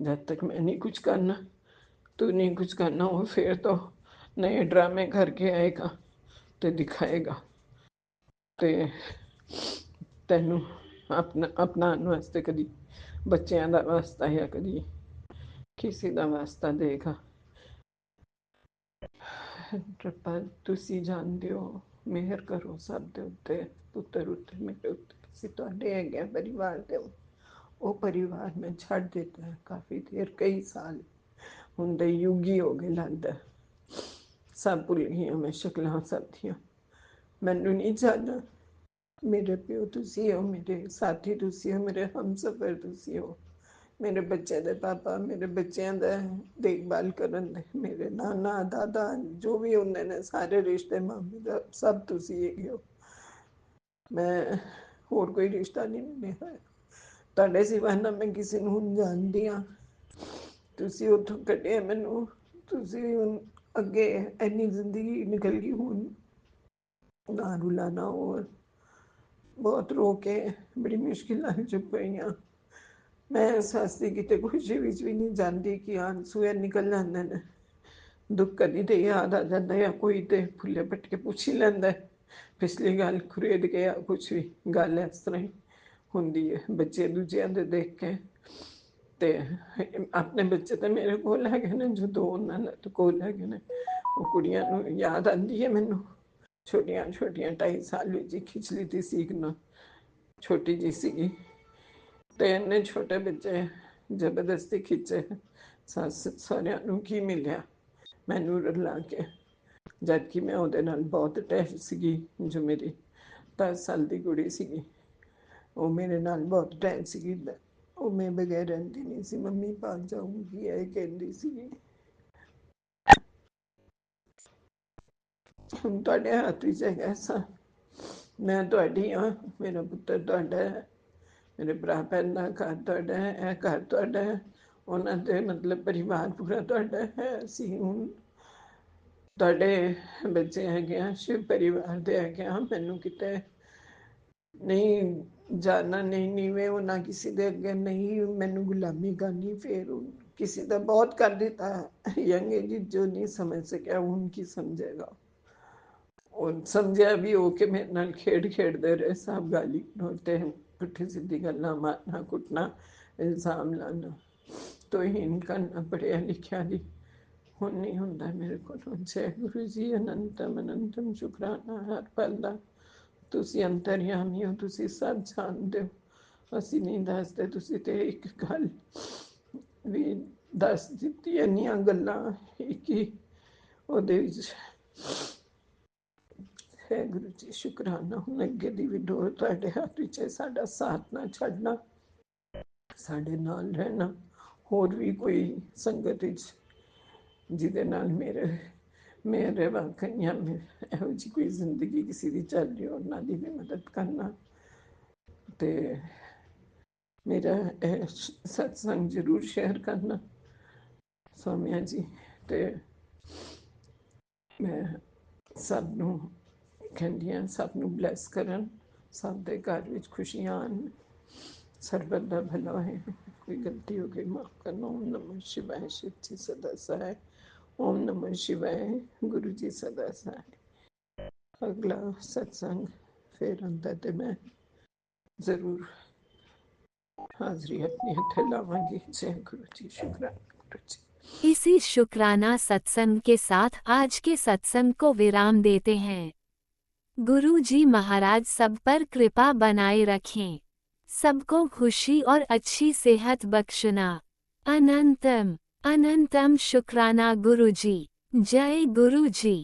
ਜਦ ਤੱਕ ਮੈਂ ਨਹੀਂ ਕੁਝ ਕਰਨਾ, ਤੂੰ ਨਹੀਂ ਕੁਝ ਕਰਨਾ, ਉਹ ਫਿਰ ਤੋਂ ਨए ड्रामे करके आएगा ਤੇ ਦਿਖਾਏਗਾ, ਤੇ ਤੈਨੂੰ ਅਪਣਾਉਣ ਵਾਸਤੇ ਕਦੀ ਬੱਚਿਆਂ ਦਾ ਵਾਸਤਾ ਜਾਂ ਕਦੀ ਕਿਸੇ ਦਾ ਵਾਸਤਾ ਦੇਗਾ। ਰੱਬਾ ਤੁਸੀਂ ਜਾਣਦੇ ਹੋ, ਮਿਹਰ ਕਰੋ ਸਭ ਦੇ ਉੱਤੇ, ਪੁੱਤਰ ਉੱਤੇ, ਮੇਰੇ ਉੱਤੇ। ਅਸੀਂ ਤੁਹਾਡੇ ਹੈਗੇ ਆ ਪਰਿਵਾਰ ਦੇ, ਉਹ ਪਰਿਵਾਰ ਮੈਂ ਛੱਡ ਦਿੱਤਾ ਹੈ ਕਾਫੀ ਦੇਰ, ਕਈ ਸਾਲ ਹੁਣ ਦੇ ਯੁੱਗ ਹੀ ਹੋ ਗਏ ਲੱਗਦਾ। ਸਭ ਭੁੱਲ ਗਈਆਂ ਮੈਂ ਸ਼ਕਲਾਂ ਸਭ ਦੀਆਂ, ਮੈਨੂੰ ਨਹੀਂ ਜਾਣਨਾ। ਮੇਰੇ ਪਿਓ ਤੁਸੀਂ ਹੋ, ਮੇਰੇ ਸਾਥੀ ਤੁਸੀਂ ਹੋ, ਮੇਰੇ ਹਮਸਫਰ ਤੁਸੀਂ ਹੋ, ਮੇਰੇ ਬੱਚਿਆਂ ਦੇ ਪਾਪਾ, ਮੇਰੇ ਬੱਚਿਆਂ ਦਾ ਦੇਖਭਾਲ ਕਰਨ ਦੇ ਮੇਰੇ ਨਾਨਾ ਦਾਦਾ ਜੋ ਵੀ ਹੁੰਦੇ ਨੇ ਸਾਰੇ ਰਿਸ਼ਤੇ ਮਾਮੇ ਦਾ ਸਭ ਤੁਸੀਂ ਹੈਗੇ ਹੋ। ਮੈਂ ਹੋਰ ਕੋਈ ਰਿਸ਼ਤਾ ਨਹੀਂ ਨਿਭਾਇਆ ਤੁਹਾਡੇ ਸਿਵਾ ਨਾ ਮੈਂ ਕਿਸੇ ਨੂੰ ਹੁਣ ਜਾਣਦੀ ਹਾਂ। ਤੁਸੀਂ ਉੱਥੋਂ ਕੱਢਿਆ ਮੈਨੂੰ, ਤੁਸੀਂ ਹੁਣ ਅੱਗੇ ਇੰਨੀ ਜ਼ਿੰਦਗੀ ਨਿਕਲ ਗਈ ਹੁਣ ਨਾ ਰੁਲਾਣਾ। ਹੋਰ ਬਹੁਤ ਰੋ ਕੇ ਬੜੀ ਮੁਸ਼ਕਿਲਾਂ ਚ ਪਈਆਂ ਮੈਂ, ਇਸ ਵਾਸਤੇ ਕਿਤੇ ਖੁਸ਼ੀ ਵਿੱਚ ਵੀ ਨਹੀਂ ਜਾਂਦੀ ਕਿ ਆਂਸੂ ਨਿਕਲ ਜਾਂਦੇ ਨੇ। ਦੁੱਖ ਕਦੀ ਤੇ ਯਾਦ ਆ ਜਾਂਦਾ, ਜਾਂ ਕੋਈ ਤੇ ਫੁੱਲੇ ਪੱਟ ਕੇ ਪੁੱਛ ਹੀ ਲੈਂਦਾ ਪਿਛਲੀ ਗੱਲ ਖੁਰੇਦ ਕੇ, ਜਾਂ ਕੁਛ ਵੀ ਗੱਲ ਇਸ ਤਰ੍ਹਾਂ ਹੀ ਹੁੰਦੀ ਹੈ ਬੱਚੇ ਦੂਜਿਆਂ ਦੇ ਦੇਖ ਕੇ। ਤੇ ਆਪਣੇ ਬੱਚੇ ਤਾਂ ਮੇਰੇ ਕੋਲ ਹੈਗੇ ਨੇ, ਜੋ ਦੋ ਉਹਨਾਂ ਦੇ ਕੋਲ ਹੈਗੇ ਨੇ, ਉਹ ਕੁੜੀਆਂ ਨੂੰ ਯਾਦ ਆਉਂਦੀ ਹੈ ਮੈਨੂੰ, ਛੋਟੀਆਂ ਛੋਟੀਆਂ 2.5 ਸਾਲ ਵਿੱਚ ਖਿੱਚ ਲਈ ਸੀ ਇੱਕ ਨੂੰ, ਛੋਟੀ ਜਿਹੀ ਸੀਗੀ, ਤੇ ਇੰਨੇ ਛੋਟੇ ਬੱਚੇ ਜ਼ਬਰਦਸਤੀ ਖਿੱਚੇ। ਸੱਸ ਸਹੁਰਿਆਂ ਨੂੰ ਕੀ ਮਿਲਿਆ ਮੈਨੂੰ ਰੁਲਾ ਕੇ, ਜਦ ਕਿ ਮੈਂ ਉਹਦੇ ਨਾਲ ਬਹੁਤ ਅਟੈਚ ਸੀਗੀ। ਜੋ ਮੇਰੀ 10 ਸਾਲ ਦੀ ਕੁੜੀ ਸੀਗੀ, ਉਹ ਮੇਰੇ ਨਾਲ ਬਹੁਤ ਅਟੈਚ ਸੀਗੀ। ਉਹ ਮੇਰੇ ਬਗੈਰ ਰਹਿੰਦੀ ਨਹੀਂ ਸੀ। ਮੰਮੀ ਭਾਗ ਜਾਊਂਗੀ ਇਹ ਕਹਿੰਦੀ ਸੀਗੀ। ਹੁਣ ਤੁਹਾਡੇ ਹੱਥ ਵਿੱਚ ਹੈਗਾ ਸਾਂ। ਮੈਂ ਤੁਹਾਡੀ ਹਾਂ, ਮੇਰਾ ਪੁੱਤਰ ਤੁਹਾਡਾ ਹੈ, ਮੇਰੇ ਭਰਾ ਭੈਣ ਦਾ ਘਰ ਤੁਹਾਡਾ ਹੈ, ਇਹ ਘਰ ਤੁਹਾਡਾ ਹੈ, ਉਹਨਾਂ ਦੇ ਮਤਲਬ ਪਰਿਵਾਰ ਪੂਰਾ ਤੁਹਾਡਾ ਹੈ। ਅਸੀਂ ਹੁਣ ਤੁਹਾਡੇ ਬੱਚੇ ਹੈਗੇ ਆ, ਸ਼ਿਵ ਪਰਿਵਾਰ ਦੇ ਹੈਗੇ ਆ। ਮੈਨੂੰ ਕਿਤੇ ਨਹੀਂ ਜਾਣਾ, ਨਹੀਂ ਨੀਵੇਂ ਹੋਣਾ ਕਿਸੇ ਦੇ ਅੱਗੇ, ਨਹੀਂ ਮੈਨੂੰ ਗੁਲਾਮੀ ਕਰਨੀ। ਫਿਰ ਕਿਸੇ ਦਾ ਬਹੁਤ ਕਰ ਦਿੱਤਾ ਯੰਗ ਏਜ ਜੋ ਨਹੀਂ ਸਮਝ ਸਕਿਆ, ਹੁਣ ਕੀ ਸਮਝੇਗਾ। ਉਹ ਸਮਝਿਆ ਵੀ ਹੋ ਕੇ ਮੇਰੇ ਨਾਲ ਖੇਡਦੇ ਰਹੇ। ਸਭ ਗਾਲੀ ਤੇ ਪੁੱਠੀ ਸਿੱਧੀ ਗੱਲਾਂ ਮਾਰਨਾ, ਕੁੱਟਣਾ, ਇਲਜ਼ਾਮ ਲਾਣਾ, ਤੋਹੀਨ ਕਰਨਾ ਪੜ੍ਹਿਆ ਲਿਖਿਆ ਦੀ। ਹੁਣ ਨਹੀਂ ਹੁੰਦਾ ਮੇਰੇ ਕੋਲੋਂ। ਜੈ ਗੁਰੂ ਜੀ, ਅਨੰਤਮ ਅਨੰਤਮ ਸ਼ੁਕਰਾਨਾ ਹਰ ਪਲ ਦਾ। ਤੁਸੀਂ ਅੰਤਰਯਾਮੀ ਹੋ, ਤੁਸੀਂ ਸਭ ਜਾਣਦੇ ਹੋ। ਅਸੀਂ ਨਹੀਂ ਦੱਸਦੇ, ਤੁਸੀਂ ਤੇ ਇੱਕ ਗੱਲ ਵੀ ਦੱਸ ਦਿੱਤੀ। ਇੰਨੀਆਂ ਗੱਲਾਂ ਇੱਕ ਹੀ ਉਹਦੇ ਵਿੱਚ ਹੈ। ਗੁਰੂ ਜੀ ਸ਼ੁਕਰਾਨਾ। ਹੁਣ ਅੱਗੇ ਦੀ ਵੀ ਡੋਰ ਤੁਹਾਡੇ ਹੱਥ ਵਿੱਚ ਹੈ। ਸਾਡਾ ਸਾਥ ਨਾ ਛੱਡਣਾ, ਸਾਡੇ ਨਾਲ ਰਹਿਣਾ। ਹੋਰ ਵੀ ਕੋਈ ਸੰਗਤ ਵਿੱਚ ਜਿਹਦੇ ਨਾਲ ਮੇਰੇ ਵਾਕਈਆਂ ਇਹੋ ਜਿਹੀ ਕੋਈ ਜ਼ਿੰਦਗੀ ਕਿਸੇ ਦੀ ਚੱਲ ਰਹੀ, ਉਹਨਾਂ ਦੀ ਵੀ ਮਦਦ ਕਰਨਾ। ਤੇ ਮੇਰਾ ਇਹ ਸਤਸੰਗ ਜ਼ਰੂਰ ਸ਼ੇਅਰ ਕਰਨਾ ਸੌਮਿਆ ਜੀ। ਤੇ ਮੈਂ ਸਭ ਨੂੰ ਕਹਿੰਦੀ ਹਾਂ, ਸਭ ਨੂੰ ਬਲੈਸ ਕਰਨ, ਸਭ ਦੇ ਘਰ ਵਿੱਚ ਖੁਸ਼ੀਆਂ ਆਉਣ, ਸਰਬਤ ਦਾ ਭਲਾ ਹੋਏ। ਕੋਈ ਗਲਤੀ ਹੋ ਗਈ ਮਾਫ ਕਰਨਾ। ਓਮ ਨਮः शिवाय। शिव जी सदा सहाय। ओम नमः शिवाय। गुरु जी सदा सहाय। अगला सत्संग फिर आंदा ते मैं जरूर हाजरी अपनी हथे लावांगी। जय गुरु जी। शुक्राना गुरु जी। इसी शुक्राना सत्संग के साथ आज के सत्संग को विराम देते हैं। गुरु जी महाराज सब पर कृपा बनाए रखें, सबको खुशी और अच्छी सेहत बख्शना। अनंतम अनंतम शुक्राना गुरु जी। जय गुरु जी।